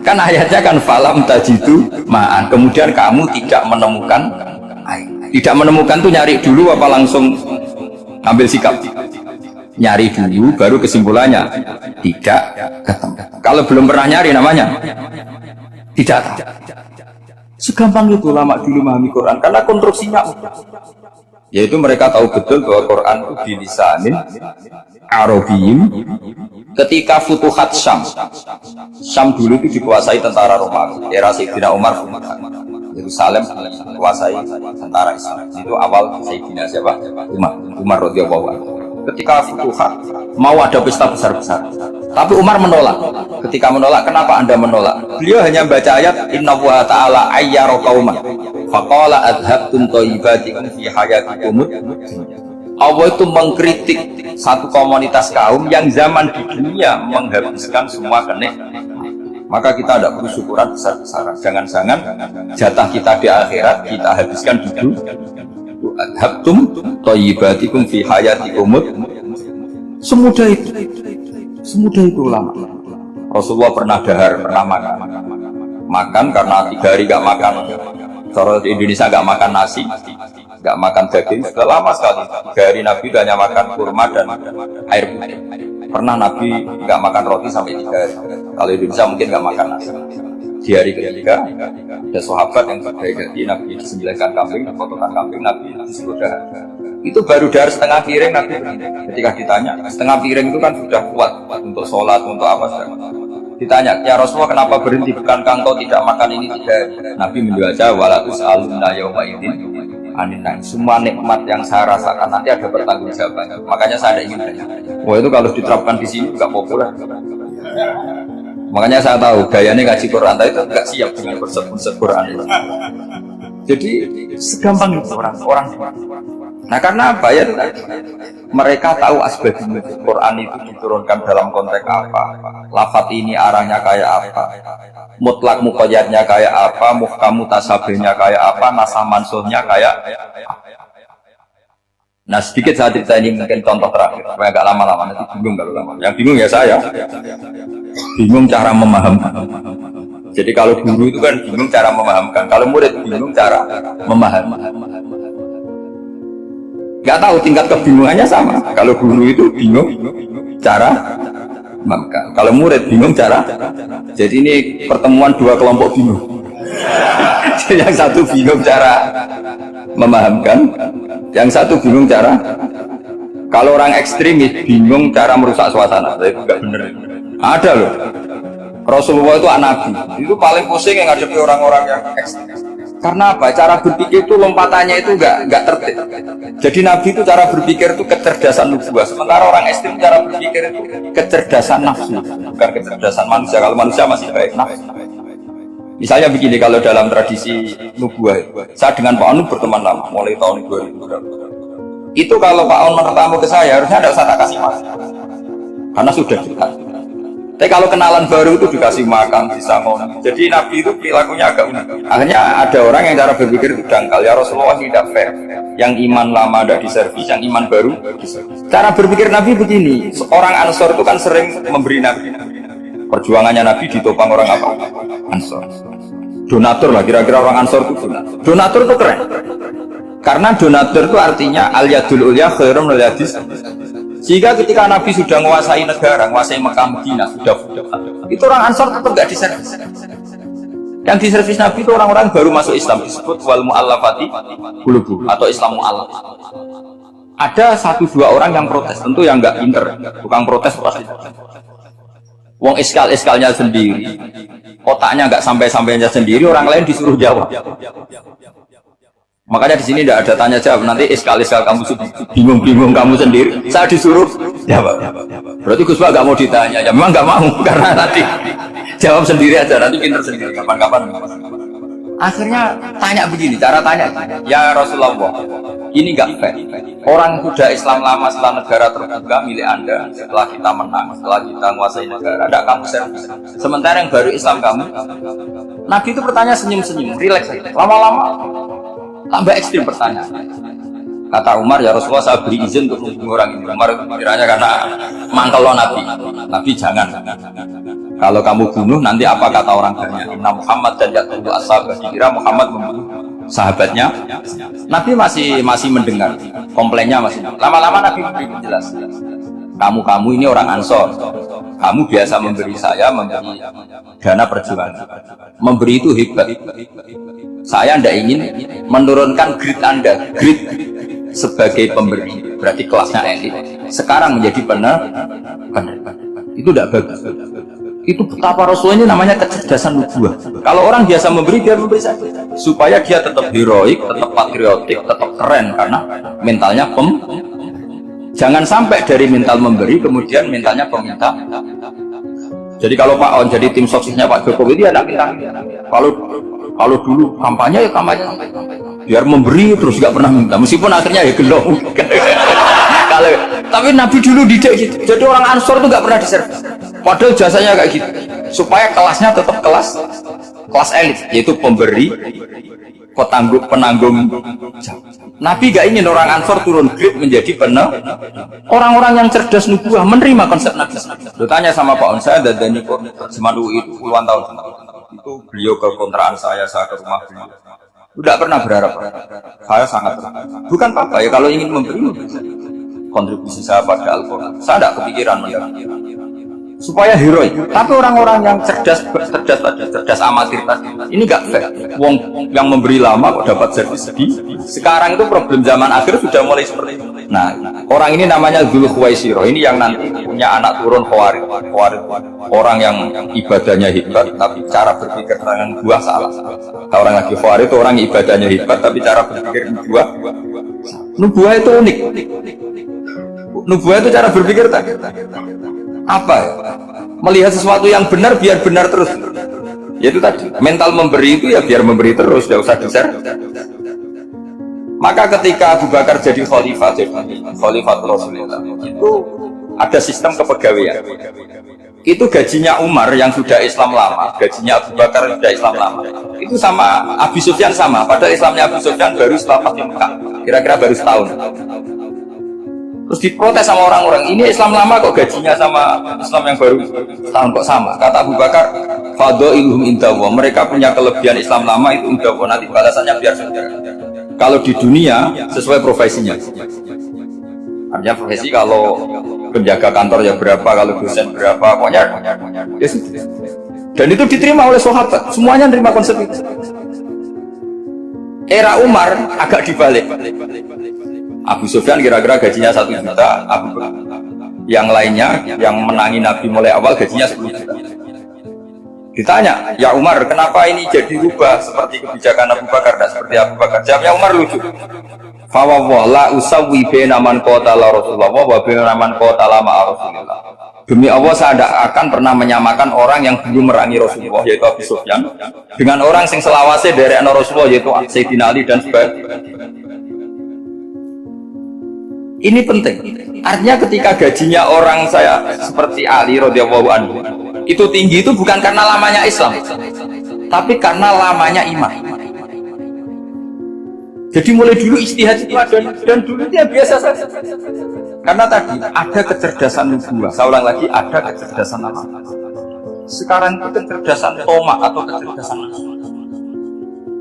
Kan ayatnya kan falam tajidu ma'an. Kemudian kamu tidak menemukan air. Tidak menemukan tuh nyari dulu apa langsung ambil sikap? Nyari dulu baru kesimpulannya tidak ketemu. Kalau belum pernah nyari namanya tidak tahu. Segampang itu ulama dulu memahami Quran karena konstruksinya yaitu mereka tahu betul bahwa Quran itu bilisanin Arabiyyin. Ketika Futuhat Syam dulu itu dikuasai tentara Romawi, era Sayyidina Umar, Yerusalem dikuasai tentara Islam. Itu awal Sayyidina siapa? Umar radhiyallahu anhu. Ketika Futuhat mau ada pesta besar-besar, tapi Umar menolak. Ketika menolak, kenapa Anda menolak? Beliau hanya baca ayat Inna wa ta'ala ayyara qauman faqala adhabtum thayyibatikum fi hayatikum. Allah itu mengkritik satu komunitas kaum yang zaman di dunia menghabiskan semua kenikmatan. Maka kita tidak perlu syukuran besar-besaran. Jangan-jangan jatah kita di akhirat kita habiskan di dunia. Adhabtum thayyibatikum fi hayatikum. Semudah itu ulama. Rasulullah pernah dahar, pernah makan karena 3 hari gak makan. Kalau di Indonesia gak makan nasi, gak makan daging, sudah lama sekali. 3 hari Nabi hanya makan kurma dan air putih. Pernah Nabi gak makan roti sampai 3 hari. Kalau Indonesia mungkin gak makan nasi. Di hari ketiga ada sahabat yang berbaik Nabi disembelihkan kambing, dipotongkan kambing, Nabi disuruh dahar. Itu baru dahar setengah piring Nabi berhenti. Ketika ditanya, setengah piring itu kan sudah kuat untuk sholat, untuk apa saja. Ditanya, ya Rasulullah kenapa berhenti? Bukankah engkau tidak makan ini 3 hari? Nabi menjawab, walatus alunna yawma idin aninai. Semua nikmat yang saya rasakan nanti ada pertanggungjawabannya. Makanya saya ingin tanya. Wah itu kalau diterapkan di sini nggak populer. Makanya saya tahu gayanya ngaji Quran itu nggak siap dengan konsep Quran. Jadi segampang itu orang. Nah karena apa ya? Mereka tahu asbabnya. Quran itu diturunkan dalam konteks apa? Lafat ini arahnya kayak apa? Mutlak muqayyadnya kayak apa? Muhkam mutasabihnya kayak apa? Nasah mansuhnya kayak apa? Nah sedikit saya cerita ini mungkin contoh terakhir supaya agak lama-lama nanti bingung kalau lama. Yang bingung ya saya. Bingung cara memahamkan. Jadi kalau guru itu kan bingung cara memahamkan. Kalau murid bingung cara memahami. Gak tahu tingkat kebingungannya sama. Kalau guru itu bingung cara memahamkan. Kalau murid bingung cara. Jadi ini pertemuan 2 kelompok bingung. Yang satu bingung cara memahamkan, yang satu bingung cara. Kalau orang ekstremis bingung cara merusak suasana. Itu nggak bener. Ada loh. Rasulullah itu nabi. Itu paling pusing yang ngadepi orang-orang yang ekstrem. Karena apa? Cara berpikir itu lompatannya itu nggak tertib. Jadi nabi itu cara berpikir itu kecerdasan nubuah. Sementara orang ekstrem cara berpikir itu kecerdasan nafsu, bukan kecerdasan manusia. Kalau manusia masih baik nafsu. Misalnya begini, kalau dalam tradisi nubuah, saya dengan Pak Onu berteman lama, mulai tahun 2000. Itu kalau Pak Onu bertamu ke saya, harusnya tidak usah tak kasih makan, karena sudah dekat. Tapi kalau kenalan baru itu dikasih makan, bisa ngomong. Jadi Nabi itu perilakunya agak unik. Akhirnya ada orang yang cara berpikir itu dangkal. Ya Rasulullah tidak fair. Yang iman lama tidak diservis, yang iman baru diservis. Cara berpikir Nabi begini, orang Ansor itu kan sering memberi Nabi. Perjuangannya Nabi ditopang orang apa? Ansor. Donatur lah, kira-kira orang Ansor itu donatur. Donatur itu keren. Karena donatur itu artinya al-yadul ulya khairum minal yadis. Sehingga ketika Nabi sudah menguasai negara, menguasai Mekah Madinah, sudah itu orang Ansor tetap nggak diservis. Yang diservis Nabi itu orang-orang baru masuk Islam, disebut wal mu'allafati qulubuhum atau Islam mu'allaf. Ada 1-2 orang yang protes, tentu yang nggak pinter, tukang protes pasti. Wong iskal-iskalnya sendiri, otaknya nggak sampai-sampainya sendiri, orang lain disuruh jawab. Makanya di sini tidak ada tanya jawab. Nanti iskal-iskal kamu bingung-bingung kamu sendiri, saya disuruh jawab. Berarti Gus Pak nggak mau ditanya, ya memang nggak mau karena nanti jawab sendiri aja, nanti pinter sendiri. Kapan-kapan. Akhirnya tanya begini, cara tanya, ya Rasulullah, ini nggak fair. Orang sudah Islam lama setelah negara terbuka milik Anda, setelah kita menang, setelah kita menguasai negara, ada kamu servis. Sementara yang baru Islam kamu, Nabi itu bertanya senyum-senyum, rileks saja. Lama-lama tambah ekstrim pertanyaan. Kata Umar, ya Rasulullah saya beri izin untuk membunuh orang ini. Umar kiranya karena mangkel lo Nabi. Nabi jangan. Kalau kamu bunuh nanti apa kata orang banyak? Inna Muhammad dan yaqulu ashabah. Dikira Muhammad membunuh sahabatnya. Nabi masih mendengar. Komplainnya masih. Lama-lama Nabi memberi penjelasan. Kamu ini orang Ansor. Kamu biasa memberi saya, memberi dana perjuangan. Memberi itu hebat. Saya tidak ingin menurunkan grade Anda, grade sebagai pemberi, berarti kelasnya elit. Sekarang menjadi penerima. Itu tidak bagus. Itu betapa Rasul ini namanya kecerdasan nubuah. Kalau orang biasa memberi, dia memberi saja, supaya dia tetap heroik, tetap patriotik, tetap keren karena mentalnya Jangan sampai dari mental memberi, kemudian mentalnya peminta. Jadi kalau Pak On jadi tim suksesnya Pak Jokowi dia tidak minta. Kalau dulu kampanye ya kampanye, biar memberi terus nggak pernah minta, meskipun akhirnya ya gelong. Tapi Nabi dulu tidak gitu. Jadi orang Ansor itu nggak pernah diservis. Padahal jasanya kayak gitu, supaya kelasnya tetap kelas elit, yaitu pemberi, penanggung. Nabi gak ingin orang Ansor turun grade menjadi orang-orang yang cerdas nubuah menerima konsep Nabi. Lu tanya sama Pak On, saya dan terjemahan UI itu puluhan tahun. Itu beliau ke kontrakan saya ke rumah beliau. Tidak pernah berharap. Saya sangat berharap. Bukan apa-apa ya kalau ingin memberi kontribusi saya pada Al-Quran. Saya tidak kepikiran supaya heroik. Tapi orang-orang yang cerdas amatir tadi, ini nggak fair. Wong yang memberi lama kok dapat servis sedih. Sekarang itu problem zaman akhir sudah mulai seperti itu. Nah, orang ini namanya Dzul Khuwaisirah. Ini yang nanti punya anak turun Khawarij. Orang yang ibadahnya hebat, tapi cara berpikir dengan buah salah. Orang lagi Khawarij itu orang ibadahnya hebat, tapi cara berpikir buah. Nubuah itu unik. Nubuah itu cara berpikir tak? Apa? Melihat sesuatu yang benar biar benar terus. Yaitu tadi mental memberi itu ya biar memberi terus, tidak usah besar. Maka ketika Abu Bakar jadi khalifah, Rasulullah, itu ada sistem kepegawaian. Itu gajinya Umar yang sudah Islam lama, gajinya Abu Bakar yang sudah Islam lama, itu sama Abu Sufyan sama. Padahal Islamnya Abu Sufyan baru setelah Fathu Mekah, kira-kira baru setahun. Terus diprotes sama orang-orang, ini Islam lama kok gajinya sama Islam yang baru setahun kok sama. Kata Abu Bakar, fadhailuhum indallah, mereka punya kelebihan Islam lama itu indallah, nanti balasannya biar saudara. Kalau di dunia sesuai profesinya. Artinya profesi kalau penjaga kantor ya berapa, kalau dosen berapa, pokoknya ya sudah. Dan itu diterima oleh sahabat, semuanya menerima konsep itu. Era Umar agak dibalik. Abu Sufyan kira-kira gajinya 1 juta, yang lainnya yang menangi Nabi mulai awal gajinya 10 juta. Ditanya, ya Umar, kenapa ini jadi rubah seperti kebijakan Abu Bakar, dan seperti Abu Bakar? Jawabnya Umar lucu. Fawwah la usawwi baina man qatala Rasulullah wa baina man qatala ma'a Rasulillah. Demi Allah saya tidak akan pernah menyamakan orang yang belum merangi Rasulullah yaitu Abu Sufyan dengan orang yang selawase dari Rasulullah yaitu Sayyidina Ali dan sebagainya. Ini penting. Artinya ketika gajinya orang saya seperti Ali radhiyallahu anhu itu tinggi, itu bukan karena lamanya Islam, tapi karena lamanya iman. Jadi mulai dulu ijtihad itu ada, dan dulu dia biasa saja. Karena tadi ada kecerdasan nubuah. Saya ulang lagi, ada kecerdasan apa? Sekarang itu kecerdasan tomak atau kecerdasan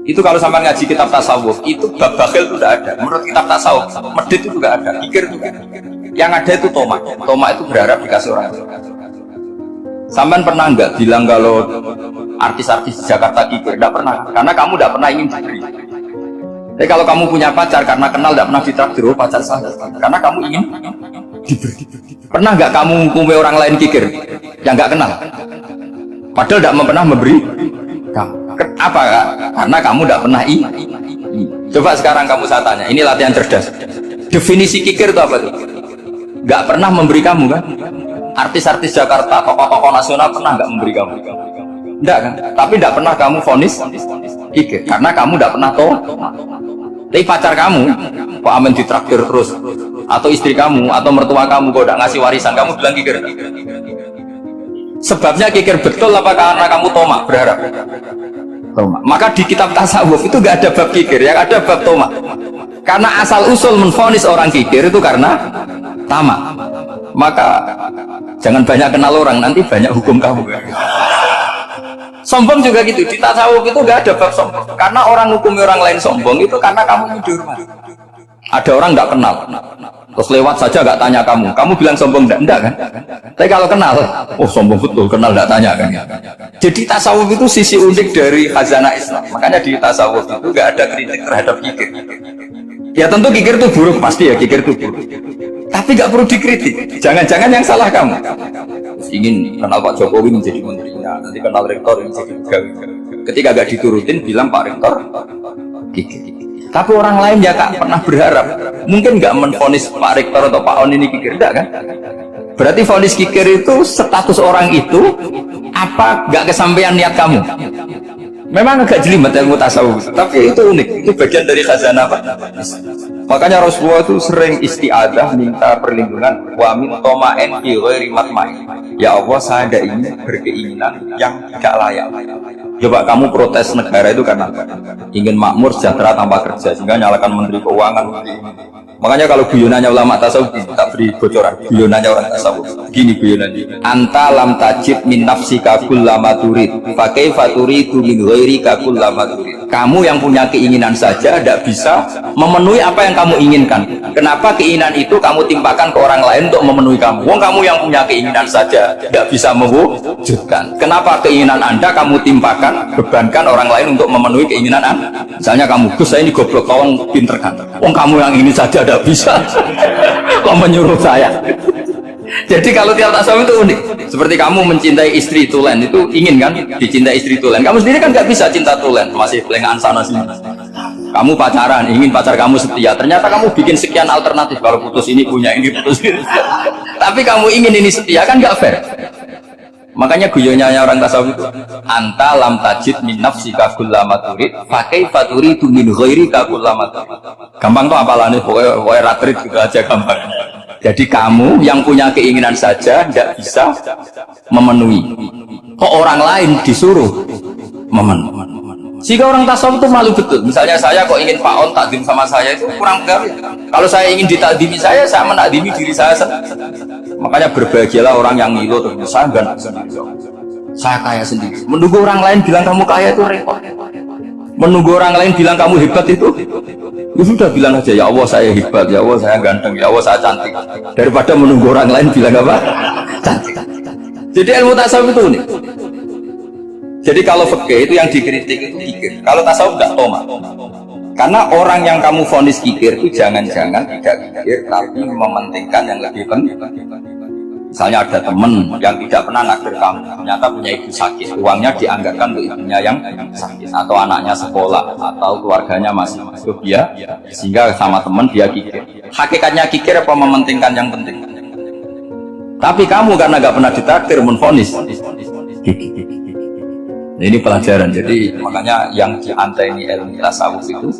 Itu kalau sampai ngaji kitab tasawuf, itu bab bakhil itu tidak ada. Menurut kitab tasawuf, medit itu juga ada, kikir juga. Yang ada itu tomak. Tomak itu berharap dikasih orang. Sampai pernah nggak bilang kalau artis-artis di Jakarta kikir? Tidak pernah, karena kamu tidak pernah ingin diberi. Tapi kalau kamu punya pacar karena kenal tidak pernah ditraktir, oh pacar saya, karena kamu ingin diberi. Pernah nggak kamu menghukumi orang lain kikir yang nggak kenal? Padahal tidak pernah memberi kamu. Apa? Karena kamu tidak pernah Coba sekarang kamu saya tanya, ini latihan cerdas. Definisi kikir itu apa tuh? Nggak pernah memberi kamu kan? Artis-artis Jakarta, tokoh-tokoh nasional pernah nggak memberi kamu? Enggak kan? Tapi tidak pernah kamu vonis kikir, karena kamu tidak pernah tahu. Tapi pacar kamu, kok aman ditraktir terus, atau istri kamu, atau mertua kamu, kok tidak ngasih warisan, kamu bilang kikir. Sebabnya kikir betul apa karena kamu tomak berharap? Tomak. Maka di kitab tasawuf itu nggak ada bab kikir, yang ada bab tomak. Karena asal usul menvonis orang kikir itu karena tamak. Maka jangan banyak kenal orang, nanti banyak hukum kamu. Sombong juga gitu, di tasawuf itu nggak ada bab sombong. Karena orang hukumi orang lain sombong itu karena kamu dihormati. Ada orang nggak kenal, terus lewat saja nggak tanya kamu bilang sombong enggak kan? Tapi kalau kenal, oh sombong betul, kenal nggak tanya kan? Jadi tasawuf itu sisi unik dari khazanah Islam. Makanya di tasawuf itu nggak ada kritik terhadap kikir. Ya tentu kikir itu buruk, pasti ya kikir itu buruk. Tapi nggak perlu dikritik. Jangan-jangan yang salah kamu. Ingin kenal Pak Jokowi menjadi menterinya, nanti kenal rektor menjadi pegawai. Ketika nggak diturutin, bilang Pak Rektor kikir. Tapi orang lain ya tak pernah berharap. Mungkin nggak menvonis Pak Rektor atau Pak On ini kikir, enggak kan? Berarti vonis kikir itu status orang itu apa nggak kesampaian niat kamu? Memang agak jelimet ilmu tasawuf, tapi itu unik. Itu bagian dari khazanah apa? Makanya Rasulullah itu sering isti'adah, minta perlindungan. Wa min toma'en fi ghairi matma'in. Ya Allah, saya ada ingin berkeinginan yang tidak layak. Coba kamu protes negara itu karena ingin makmur sejahtera tanpa kerja, sehingga nyalakan menteri keuangan. Makanya kalau guyonannya ulama tasawuf, tak beri bocoran. Guyonannya orang tasawuf, gini guyonannya. Anta lam tajib min nafsika kullama turid, fa kaifa turidu min ghairika kullama turid. Kamu yang punya keinginan saja tidak bisa memenuhi apa yang kamu inginkan. Kenapa keinginan itu kamu timpakan ke orang lain untuk memenuhi kamu? Wong kamu yang punya keinginan saja tidak bisa mewujudkan. Kenapa keinginan Anda kamu timpakan, bebankan orang lain untuk memenuhi keinginan Anda? Misalnya kamu, Gus saya ini goblok, tolong pinterkan. Wong kamu yang ini saja tidak bisa, kok menyuruh saya? Jadi kalau tiap tasawuf itu unik. Seperti kamu mencintai istri tulen, itu ingin kan dicintai istri tulen. Kamu sendiri kan nggak bisa cinta tulen, masih pelengahan sana sini. Kamu pacaran, ingin pacar kamu setia. Ternyata kamu bikin sekian alternatif. Kalau putus ini punya ini, putus ini. Tapi kamu ingin ini setia, kan nggak fair. Makanya guyonnya orang tasawuf itu, anta lam tajid min nafsika kullama turid, fa kaifa turidu min ghairika kullama turid. Gampang tuh apalane, pokoknya ratrit gitu aja gampang. Jadi kamu yang punya keinginan saja tidak bisa memenuhi. Kok orang lain disuruh memenuhi? Jika orang tasawuf itu malu betul. Misalnya saya kok ingin Pak On takdim sama saya, itu kurang pegawai. Kalau saya ingin ditakdimi saya menakdimi diri saya sendiri. Makanya berbahagialah orang yang ngilu terus saya enggak sendiri. Saya kaya sendiri. Menunggu orang lain bilang kamu kaya itu repot. Menunggu orang lain bilang kamu hebat itu sudah bilang aja, ya Allah saya hebat, ya Allah saya ganteng, ya Allah saya cantik. Daripada menunggu orang lain bilang apa? Cantik. Jadi ilmu tasawuf itu unik. Jadi kalau fikih itu yang dikritik itu kikir. Kalau tasawuf enggak tomak. Karena orang yang kamu vonis kikir itu jangan-jangan tidak kikir, tapi mementingkan yang lebih penting. Misalnya ada teman yang tidak pernah nakdir kamu, ternyata punya ibu sakit, uangnya dianggarkan untuk ibunya yang sakit, atau anaknya sekolah, atau keluarganya masih hidup dia, sehingga sama teman dia kikir. Hakikatnya kikir apa mementingkan yang penting? Tapi kamu karena nggak pernah ditakdir menvonis kikir. Ini pelajaran. Jadi makanya yang diantai ilmu tasawuf itu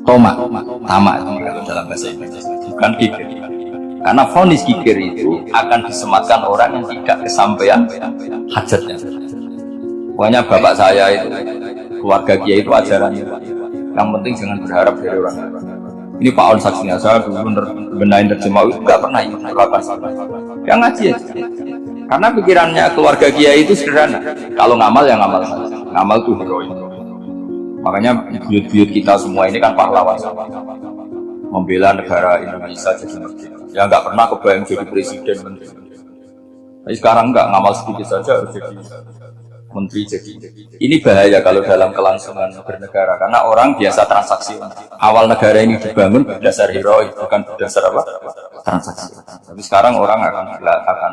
tomak, tamak itu dalam bahasa Indonesia, bukan kikir. Karena vonis kikir itu akan disematkan orang yang tidak kesampaian hajatnya. Pokoknya bapak saya itu, keluarga kiai itu ajarannya, yang penting jangan berharap dari orang lain. Ini Pak On saksinya, saya dulu benahin terjemah itu nggak pernah ikut melakukan yang ngaji ya. Karena pikirannya keluarga kiai itu sederhana. Kalau ngamal ya ngamal saja. Ngamal tuh heroik. Makanya buyut-buyut kita semua ini kan pahlawan membela negara Indonesia jadi merdeka. Ya nggak pernah kebayang jadi presiden menteri. Tapi sekarang nggak ngamal sedikit saja harus jadi menteri jadi. Ini bahaya kalau dalam kelangsungan bernegara karena orang biasa transaksi. Awal negara ini dibangun berdasar heroik bukan berdasar apa? Transaksi. Tapi sekarang orang akan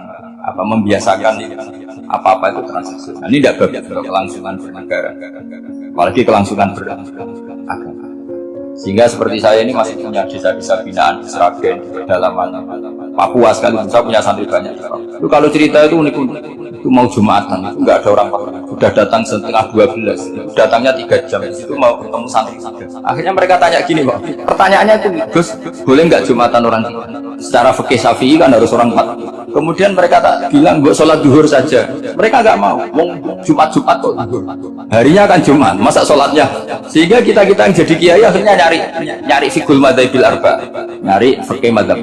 membiasakan apa-apa itu transaksi. Nah, ini tidak bagus kalau kelangsungan bernegara. Apalagi kelangsungan beragama. Sehingga seperti saya ini masih punya desa-desa binaan di Sragen, di pedalaman Papua sekali. Saya punya santri banyak. Itu kalau cerita itu unik-unik. Itu mau Jumatan, itu nggak ada orang Papua. Sudah datang setengah 12, itu datangnya 3 jam. Itu mau ketemu santri. Akhirnya mereka tanya gini, Pak. Pertanyaannya itu, Gus, boleh nggak Jumatan orang tua? Secara fikih Syafi'i kan harus orang 4. Kemudian mereka tak bilang buat sholat duhur saja. Mereka nggak mau. Jumat-Jumat kok duhur. Harinya kan Jumat, masa sholatnya? Sehingga kita yang jadi kiai akhirnya nyari fikul madzhabil arba, nyari fikih madzhab.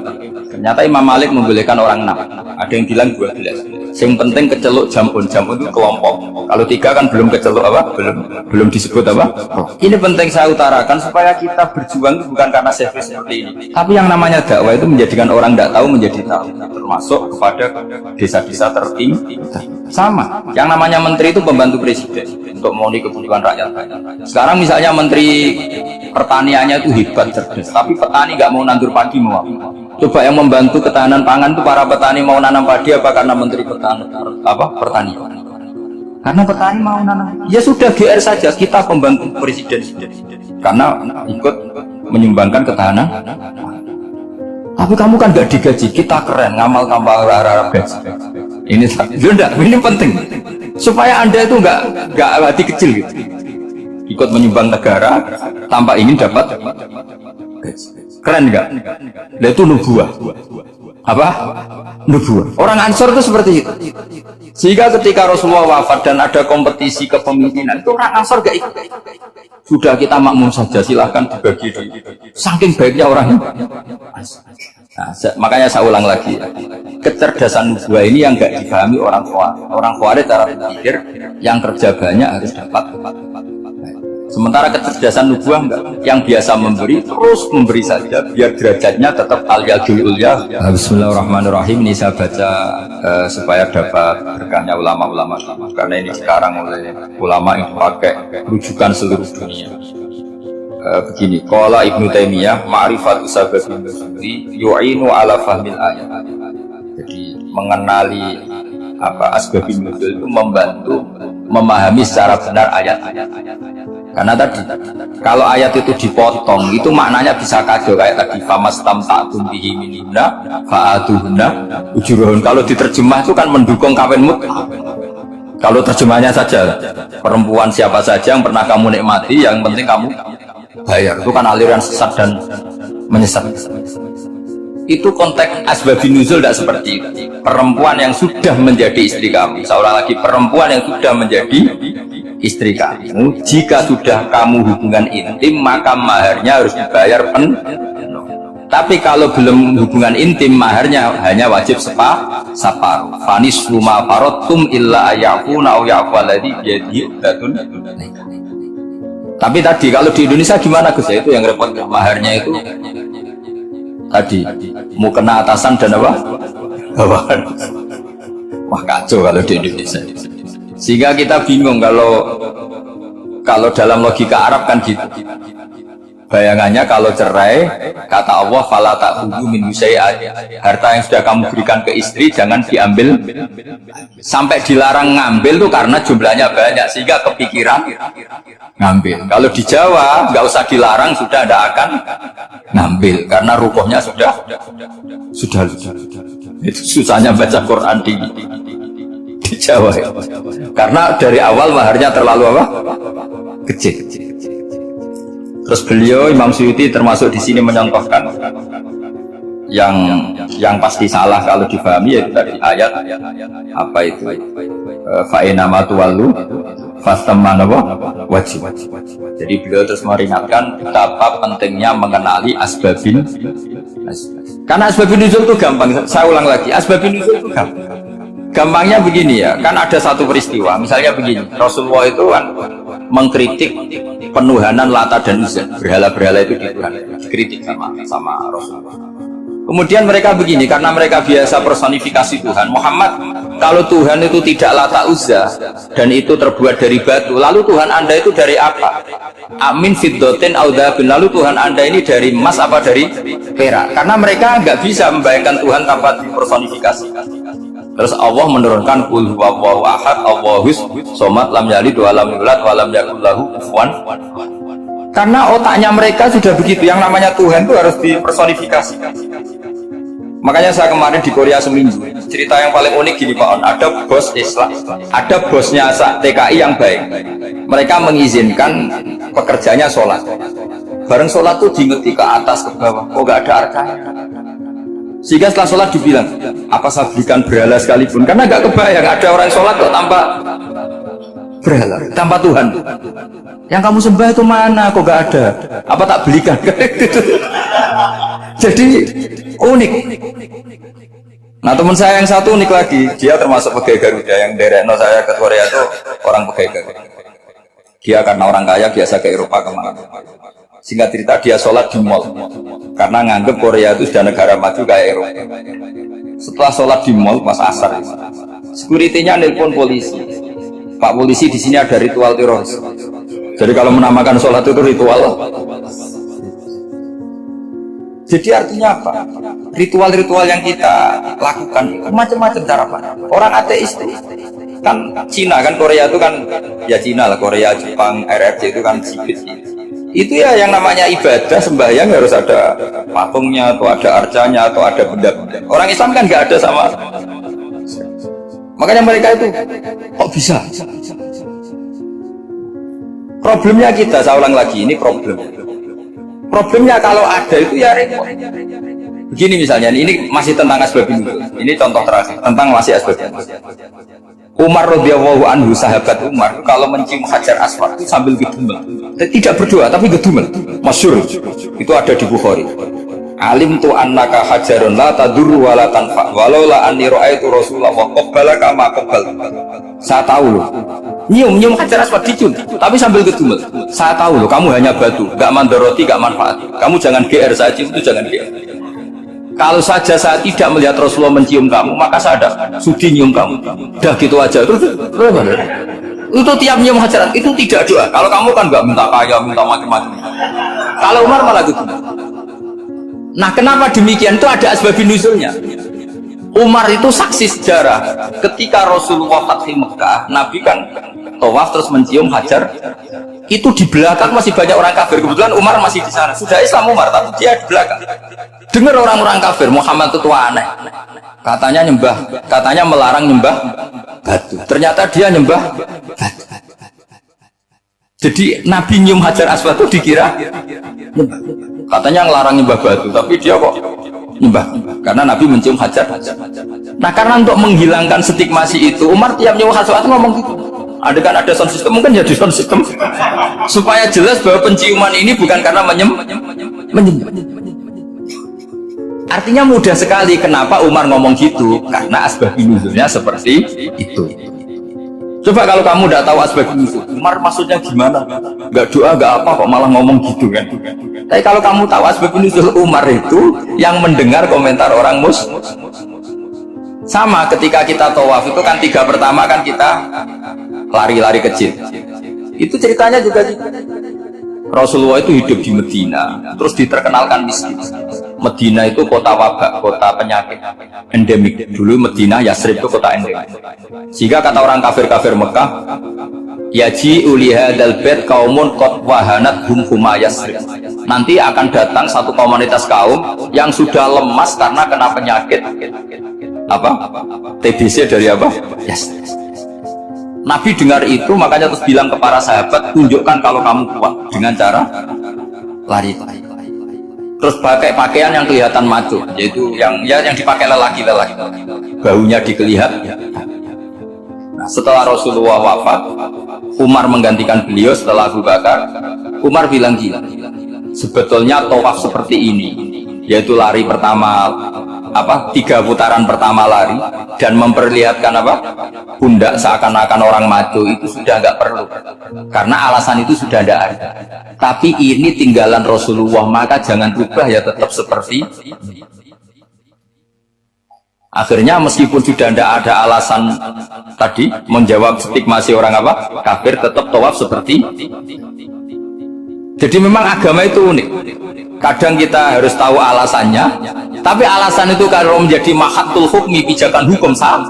Ternyata Imam Malik membolehkan orang 6. Ada yang bilang 12. Yang penting keceluk jamun itu kelompok. Kalau 3 kan belum keceluk apa? Belum disebut apa? Ini penting saya utarakan supaya kita berjuang itu bukan karena service seperti ini. Tapi yang namanya dakwah itu menjadikan orang tidak tahu menjadi tahu. Termasuk kepada desa-desa tertinggi. Sama. Yang namanya menteri itu pembantu presiden untuk memenuhi kebutuhan rakyat. Sekarang misalnya menteri pertaniannya itu hebat cerdas, tapi petani nggak mau nandur padi mau apa? Coba yang membantu ketahanan pangan itu para petani mau nanam padi apa karena menteri pertanian? Karena petani mau nanam. Ya sudah GR saja, kita pembantu presiden karena ikut menyumbangkan ketahanan. Tapi kamu kan nggak digaji, kita keren ngamal rara gaji. Ini penting supaya Anda itu nggak hati kecil gitu. Ikut menyumbang negara tanpa ingin dapat gaji. Keren nggak? Nah, itu nubuah. Apa? Nubuah. Orang Ansor itu seperti itu. Sehingga ketika Rasulullah wafat dan ada kompetisi kepemimpinan, itu orang Ansor gak ikut. Sudah kita makmum saja, silahkan dibagi. Saking baiknya orang. Nah, makanya saya ulang lagi. Kecerdasan nubuah ini yang gak dipahami orang Khawarij. Orang Khawarij cara berpikir yang kerja banyak harus dapat. Sementara kecerdasan nubuah enggak, yang biasa memberi terus memberi saja biar derajatnya tetap al-yadul ulya. Bismillahirrahmanirrahim. Ini saya baca supaya dapat berkahnya ulama-ulama karena ini sekarang oleh ulama yang dipakai rujukan seluruh dunia. Begini, qala Ibnu Taimiyah ma'rifatu sababil nuzuli yu'inu ala fahmil ayat. Jadi mengenali asbabun nuzul itu membantu memahami secara benar ayat-ayat. Karena tadi kalau ayat itu dipotong itu maknanya bisa kacau kayak tadi famastam ta'tum bihi minna fa'atuhunna ujurahun. Kalau diterjemah itu kan mendukung kawin mutlak. Kalau terjemahnya saja perempuan siapa saja yang pernah kamu nikmati yang penting kamu bayar, itu kan aliran sesat dan menyesat. Itu konteks asbabun nuzul tidak seperti itu. Perempuan yang sudah menjadi istri kamu, seorang lagi perempuan yang sudah menjadi istri kamu, jika sudah kamu hubungan intim maka maharnya harus dibayar penuh. Tapi kalau belum hubungan intim maharnya hanya wajib separuh. Fanis rumah farotum illa ayakuna au yaqwaladhi biyadihi. Tapi tadi kalau di Indonesia gimana Gus? Itu yang repot, maharnya itu tadi mau kena atasan dan apa? Bawahan. Wah kacau kalau di Indonesia. Sehingga kita bingung kalau dalam logika Arab kan gitu. Bayangannya kalau cerai, kata Allah fala ta'khudhu min syai'an. Harta yang sudah kamu berikan ke istri jangan diambil. Sampai dilarang ngambil tuh karena jumlahnya banyak sehingga kepikiran ngambil. Kalau di Jawa nggak usah dilarang, sudah tidak akan ngambil karena rukuhnya sudah. Itu susahnya baca Quran di Jawa ya. Karena dari awal maharnya terlalu apa? Kecil. Terus beliau Imam Suyuti termasuk di sini menyontohkan yang pasti salah kalau dipahami yaitu dari ayat apa itu fa'inama tuwallu fastaman wajib. Jadi beliau terus meringatkan betapa pentingnya mengenali asbabin. Karena asbabun nuzul itu gampang. Saya ulang lagi, asbabun nuzul itu gampang. Gampangnya begini ya, kan ada satu peristiwa, misalnya begini, Rasulullah itu kan mengkritik penuhanan Lata dan Uzza, berhala-berhala itu dikritik sama Rasulullah. Kemudian mereka begini, karena mereka biasa personifikasi Tuhan. Muhammad, kalau Tuhan itu tidak Lata Uzza dan itu terbuat dari batu, lalu Tuhan Anda itu dari apa? Amin fiddotin audabin, lalu Tuhan Anda ini dari emas apa dari perak? Karena mereka nggak bisa membayangkan Tuhan tanpa dipersonifikasi. Terus Allah menurunkan qul huwallahu ahad Allahus somad lam yalid wa lam yulad wa lam yakul lahu kufuwan. Karena otaknya mereka sudah begitu, yang namanya Tuhan itu harus dipersonifikasi. Makanya saya kemarin di Korea seminggu, cerita yang paling unik gini Pak On, ada bos Islam, ada bosnya TKI yang baik. Mereka mengizinkan pekerjanya sholat. Bareng sholat tuh diingeti ke atas ke bawah, kok gak ada arcanya. Sehingga setelah sholat dibilang, apa saya belikan berhala sekalipun, karena gak kebayang ada orang sholat kok tanpa berhala, tanpa Tuhan. Yang kamu sembah itu mana, kok gak ada, apa tak belikan. Jadi unik. Nah teman saya yang satu unik lagi, dia termasuk pegawai Garuda yang derekno saya ke Korea itu orang pegawai Garuda. Dia karena orang kaya biasa ke Eropa kemana. Singkat cerita dia sholat di mall karena nganggep Korea itu sudah negara maju kayak Eropa. Setelah sholat di mall pas asar, security-nya nelpon polisi. Pak polisi, di sini ada ritual teroris. Jadi kalau menamakan sholat itu ritual. Jadi artinya apa? Ritual-ritual yang kita lakukan macam-macam cara pandang. Orang ateis kan Cina kan, Korea itu kan ya Cina lah, Korea, Jepang, RRC itu kan sipit. Itu ya yang namanya ibadah sembahyang harus ada patungnya atau ada arcanya atau ada benda-benda. Orang Islam kan nggak ada sama. Makanya mereka itu kok bisa? Problemnya kita, saya ulang lagi, ini problem. Problemnya kalau ada itu ya repot. Begini misalnya, ini masih tentang asbabun nuzul. Ini contoh terakhir tentang masih asbabun nuzul. Umar radhiyallahu anhu, sahabat Umar, kalau mencium Hajar Aswad itu sambil gedumel. Tidak berdoa tapi gedumel. Masyhur. Itu ada di Bukhari. Alim tu annaka hajarun la tadur wa la tanfa walaula anni ra'aitu Rasulullah qabbalaka ma qabbal. Saya tahu loh. Nyium Hajar Aswad dicium tapi sambil gedumel. Saya tahu loh, kamu hanya batu, gak mandoroti, gak manfaat. Kamu jangan GR, saya cium itu jangan GR. Kalau saja saya tidak melihat Rasulullah mencium kamu, maka saya ada sudi nyium kamu. Dah gitu aja. Itu tiap nyium Hajar itu tidak doa. Kalau kamu kan gak minta kaya, minta macam-macam. Kalau Umar malah gitu. Nah kenapa demikian? Itu ada asbabun nuzulnya. Umar itu saksi sejarah ketika Rasulullah Fathi Mekah, Nabi kan tawaf terus mencium Hajar. Itu di belakang masih banyak orang kafir. Kebetulan Umar masih di sana. Sudah Islam Umar, tapi dia di belakang. Dengar orang-orang kafir, Muhammad itu tua aneh. Katanya melarang nyembah batu. Ternyata dia nyembah batu. Jadi Nabi nyium Hajar Aswad itu dikira nyembah. Katanya ngelarang nyembah batu, tapi dia kok nyembah. Karena Nabi mencium Hajar. Nah karena untuk menghilangkan stigmasi itu, Umar tiap nyium Hajar itu ngomong gitu. Ada sound system, mungkin jadi sound system supaya jelas bahwa penciuman ini bukan karena menyembah. Artinya mudah sekali kenapa Umar ngomong gitu, karena asbabun nuzulnya seperti itu. Coba kalau kamu tidak tahu asbabun nuzul, Umar maksudnya gimana? Gak doa, gak apa kok malah ngomong gitu kan? Tapi kalau kamu tahu asbabun nuzul Umar itu yang mendengar komentar orang sama ketika kita tawaf itu kan 3 pertama kan kita lari-lari kecil. Itu ceritanya juga gitu. Rasulullah itu hidup di Medina, terus diterkenalkan miskin. Medina itu kota wabak, kota penyakit endemik. Dulu Medina, Yasrib itu kota endemik. Sehingga kata orang kafir-kafir Mekah, yaji ulihadal bait kaumun qad wahanat huma Yasrib. Nanti akan datang satu komunitas kaum yang sudah lemas karena kena penyakit TBC dari Yasrib. Nabi dengar itu, makanya terus bilang ke para sahabat, tunjukkan kalau kamu kuat dengan cara lari. Terus pakai pakaian yang kelihatan maco, yaitu yang dipakai lelaki, baunya dikelihat. Nah, setelah Rasulullah wafat, Umar menggantikan beliau setelah Abu Bakar. Umar bilang gini, sebetulnya tawaf seperti ini, yaitu lari pertama 3 putaran pertama lari dan memperlihatkan apa pundak seakan-akan orang maju itu sudah nggak perlu karena alasan itu sudah ada. Tapi ini tinggalan Rasulullah, maka jangan rubah ya, tetap seperti ini. Akhirnya meskipun sudah tidak ada alasan tadi menjawab stigmasi orang apa kafir, tetap tawaf seperti. Jadi memang agama itu unik. Kadang kita harus tahu alasannya, tapi alasan itu kalau menjadi mahatul hukmi, pijakan hukum sah.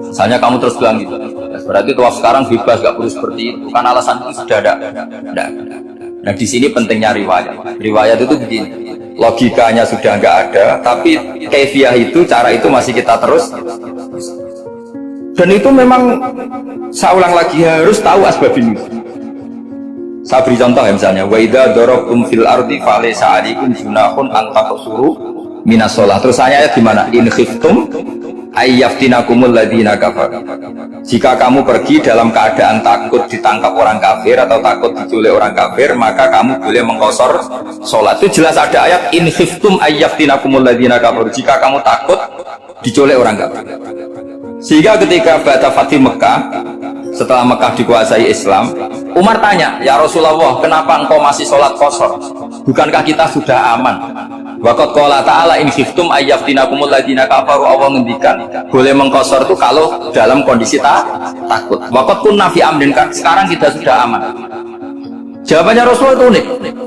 Misalnya kamu terus bilang gitu, berarti tawaf sekarang bebas, gak perlu seperti itu. Kan alasan itu sudah ada. Nah di sini pentingnya riwayat. Riwayat itu begini. Logikanya sudah nggak ada, tapi kaifiah itu, cara itu masih kita terus. Dan itu memang saya ulang lagi harus tahu asbab ini. Saya beri contoh ya, misalnya wa idza darabtum fil ardi falaysa 'alaikum junahun an taqsuru minas shalah. Terus saya ayat gimana? In khiftum ayyaftinakumul ladzina kafaru. Jika kamu pergi dalam keadaan takut ditangkap orang kafir atau takut diculik orang kafir, maka kamu boleh mengqasar salat. Itu jelas ada ayat in khiftum ayyaftinakumul ladzina kafaru. Jika kamu takut diculik orang kafir. Sehingga ketika ba'da Fatih Mekah, setelah Mekah dikuasai Islam, Umar tanya, ya Rasulullah, kenapa engkau masih sholat qasar? Bukankah kita sudah aman? Waqad qala ta'ala in khiftum ayyaftinakumul ladzina kafaru. Allah ngendikan boleh mengqasar itu kalau dalam kondisi takut. Waqad kunna fi amrin, sekarang kita sudah aman. Jawabannya Rasulullah itu unik.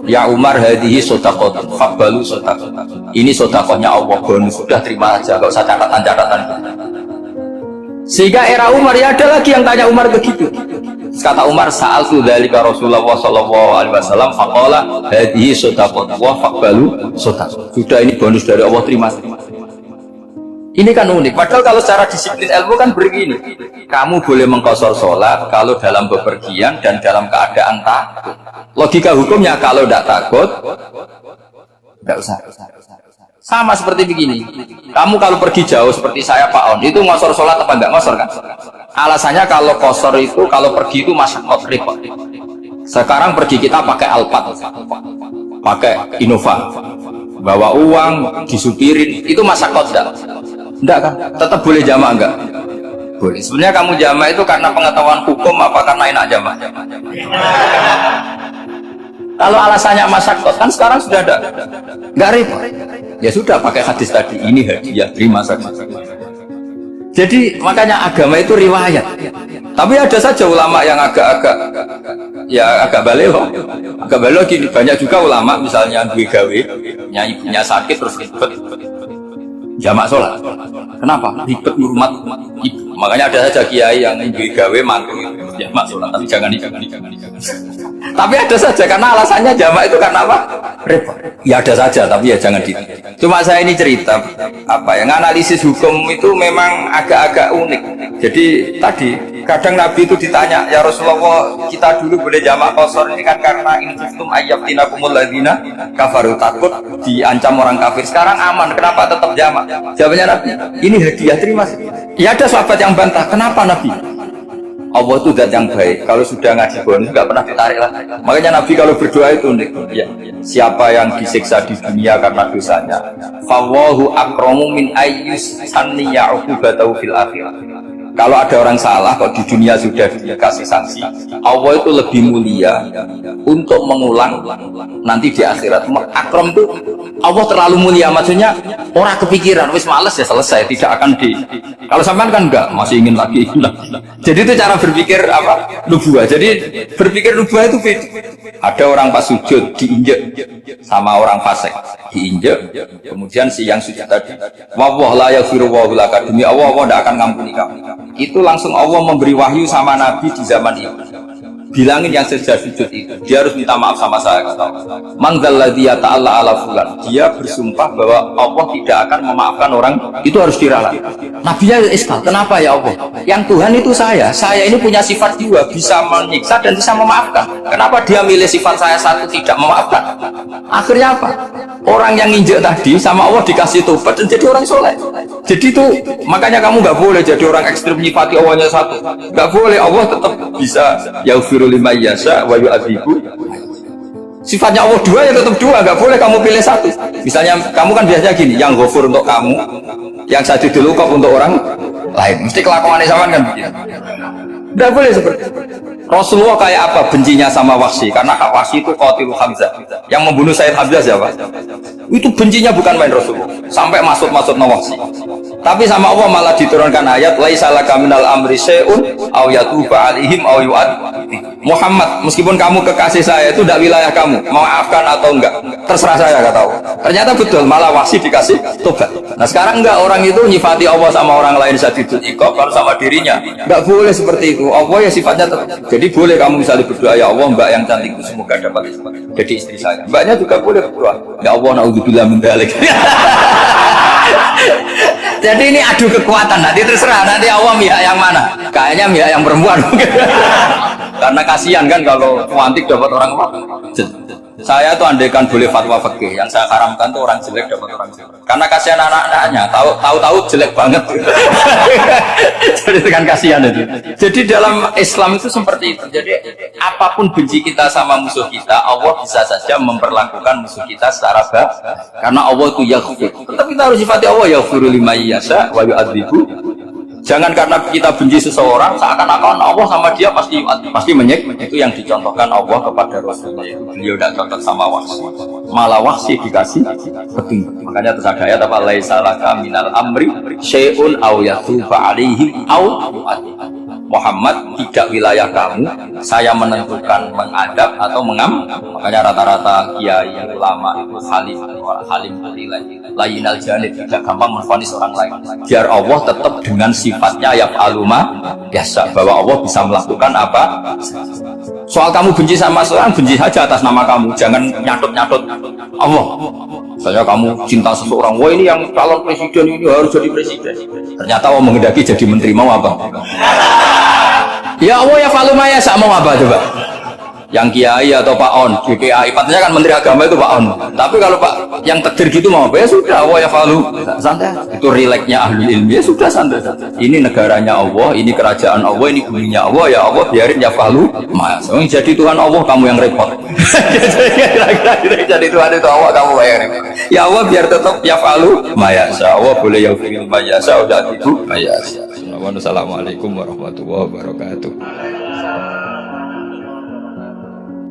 Ya Umar, hadhihi shadaqatun faqbalu shadaqah. Ini sedekahnya Allah, bonus, sudah terima aja, enggak usah catatan-catatan. Sehingga era Umar ya ada lagi yang tanya Umar begitu. Kata Umar, sa'altu dzalika Rasulullah sallallahu alaihi wasallam faqala hadhihi shadaqah wa faqbalu shadaqah. Sudah ini bonus dari Allah, terima. Ini kan unik. Padahal kalau secara disiplin ilmu kan begini. Kamu boleh mengqasar sholat kalau dalam bepergian dan dalam keadaan takut. Logika hukumnya kalau tidak takut tidak usah. Sama seperti begini, kamu kalau pergi jauh seperti saya Pak On, itu ngosor sholat apa enggak ngosor kan? Alasannya kalau kosor itu, kalau pergi itu masyarakat repot. Sekarang pergi kita pakai Alphard, pakai Innova, bawa uang, disupirin, itu masyarakat enggak kan? Tetap boleh jamaah enggak? Boleh. Sebenarnya kamu jamaah itu karena pengetahuan hukum apa karena enak jamaah? Kalau alasannya masyarakat kan sekarang sudah ada, enggak repot. Ya sudah pakai hadis tadi, ini hadiah, terima saja. Jadi makanya agama itu riwayat. Tapi ada saja ulama yang agak balelo gini. Banyak juga ulama misalnya gue gawe, ibunya sakit terus ribet jamak sholat. Kenapa? Ribet ngurmat ibu. Makanya ada saja kiai yang gue gawe mantu jamak sholat, tapi jangan. Tapi ada saja karena alasannya jamak itu karena apa? Repot. Ya ada saja, tapi ya jangan gitu. Cuma saya ini cerita apa yang analisis hukum itu memang agak-agak unik. Jadi tadi kadang Nabi itu ditanya, ya Rasulullah, kita dulu boleh jamak qasar ini kan karena in khiftum ayyaftinakumul ladzina kafaru, takut diancam orang kafir. Sekarang aman, kenapa tetap jamak? Jawabannya Nabi, ini hadiah, terima. Ya ada sahabat yang bantah, kenapa Nabi? Allah itu zat yang baik. Kalau sudah ngaji bonus nggak pernah ditarik lah. Makanya Nabi kalau berdoa itu unik. Ya, siapa yang disiksa di dunia karena dosanya, fawahu akramu min ayyus sanniya uqubatahu fil akhirah. Kalau ada orang salah kok di dunia sudah dikasih sanksi, Allah itu lebih mulia untuk mengulang nanti di akhirat. Akram itu Allah terlalu mulia, maksudnya orang kepikiran wis males ya selesai, tidak akan di. Kalau sampean kan enggak, masih ingin lagi. Jadi itu cara berpikir apa? Nubuah. Jadi berpikir nubuah itu beda. Ada orang pas sujud diinjek sama orang fasik, diinjek, kemudian si yang sujud tadi, wallah la yaghfiru wa laka, demi Allah tidak akan ngampuni kamu. Itu langsung Allah memberi wahyu sama Nabi di zaman itu. Bilangin yang sejak sujud itu, dia harus minta maaf sama saya. Mangdalladzi ta'ala ala fulan. Dia bersumpah bahwa Allah tidak akan memaafkan orang, itu harus diralat. Nabinya iskal, kenapa ya Allah? Yang Tuhan itu saya ini punya sifat dua, bisa menyiksa dan bisa memaafkan. Kenapa dia milih sifat saya satu tidak memaafkan? Akhirnya apa? Orang yang injek tadi sama Allah dikasih tobat dan jadi orang soleh. Jadi itu makanya kamu nggak boleh jadi orang ekstrem nyifati Allahnya satu. Nggak boleh, Allah tetap bisa yaghfiru liman yasha wa yu'adzibu. Sifatnya Allah dua ya tetap dua, nggak boleh kamu pilih satu. Misalnya kamu kan biasanya gini, yang ghafur untuk kamu, yang sajudul uqab untuk orang lain. Mesti kelakuannya sama kan begitu. Tidak boleh seperti itu. Rasulullah kayak apa bencinya sama Wahsy? Karena Wahsy itu qatil Hamzah. Yang membunuh Sayyid Hamzah siapa? Itu bencinya bukan main Rasulullah. Sampai maksud-maksud Wahsy. Tapi sama Allah malah diturunkan ayat laisa laka minal amri syai'un aw yatuba alaihim aw yu'ad. Muhammad, meskipun kamu kekasih saya itu tidak wilayah kamu, maafkan atau enggak, terserah saya, kata Allah. Ternyata betul, malah Wahsy dikasih tobat. Nah sekarang enggak, orang itu nyifati Allah sama orang lain syadidul iqab, kalau sama dirinya enggak boleh seperti itu. Allah ya sifatnya tetap. Jadi boleh kamu misalnya berdoa, ya Allah mbak yang cantik itu semoga dapat jadi istri saya. Mbaknya juga boleh berdoa, ya Allah naudzubillah min dzalik. Jadi ini adu kekuatan, nanti terserah, nanti Allah pihak yang mana? Kayaknya pihak yang perempuan. Karena kasihan kan kalau cantik dapat orang apa? Saya tuh andaikan boleh fatwa fikih, yang saya haramkan tuh orang jelek dapat orang jelek. Karena kasihan anak-anaknya, tahu-tahu jelek banget. Jadi kan kasihan itu. Jadi dalam Islam itu seperti itu. Jadi apapun benci kita sama musuh kita, Allah bisa saja memperlakukan musuh kita secara baik. Karena Allah itu yaghfir. Tapi kita harus sifati Allah yaghfiru liman yasha wa yu'adzibu. Jangan karena kita benci seseorang seakan-akan Allah sama dia pasti menyek. Itu yang dicontohkan Allah kepada Rasulullah. Beliau tidak cocok sama Wahsy, malah Wahsy dikasih petunjuk. Makanya terus ada ayat apa laisa laka minal amri syai'un aw yatuba alaihim aw yu'adzib. Muhammad, tidak wilayah kamu, saya menentukan mengadab atau mengam. Makanya rata-rata kiai ulama itu halim layinal janib, tidak gampang menvonis orang lain. Biar Allah tetap dengan sifatnya yaf'aluma biasa, bahwa Allah bisa melakukan apa. Soal kamu benci sama seorang, benci saja atas nama kamu, jangan nyatut-nyatut Allah. Misalnya kamu cinta seseorang, wah ini yang calon presiden ini harus jadi presiden. Ternyata Allah menghendaki jadi menteri, mau apa? Ya Allah ya faluma ya mau apa coba? Yang kiai atau Pak On, GKI, patutnya kan menteri agama itu Pak On. Tapi kalau Pak yang takdir gitu mau apa ya sudah, Allah ya falu, santai. Itu rileksnya ahli ilmu ya sudah santai. Ini negaranya Allah, ini kerajaan Allah, ini buminya Allah, ya Allah biarin ya falu. Mas, jadi Tuhan Allah kamu yang repot. Jadi Tuhan itu Allah kamu yang repot. Ya Allah biar tetap ya falu, mayasa Allah boleh ya fil mayasa udah itu mayasa. Wassalamualaikum warahmatullahi wabarakatuh.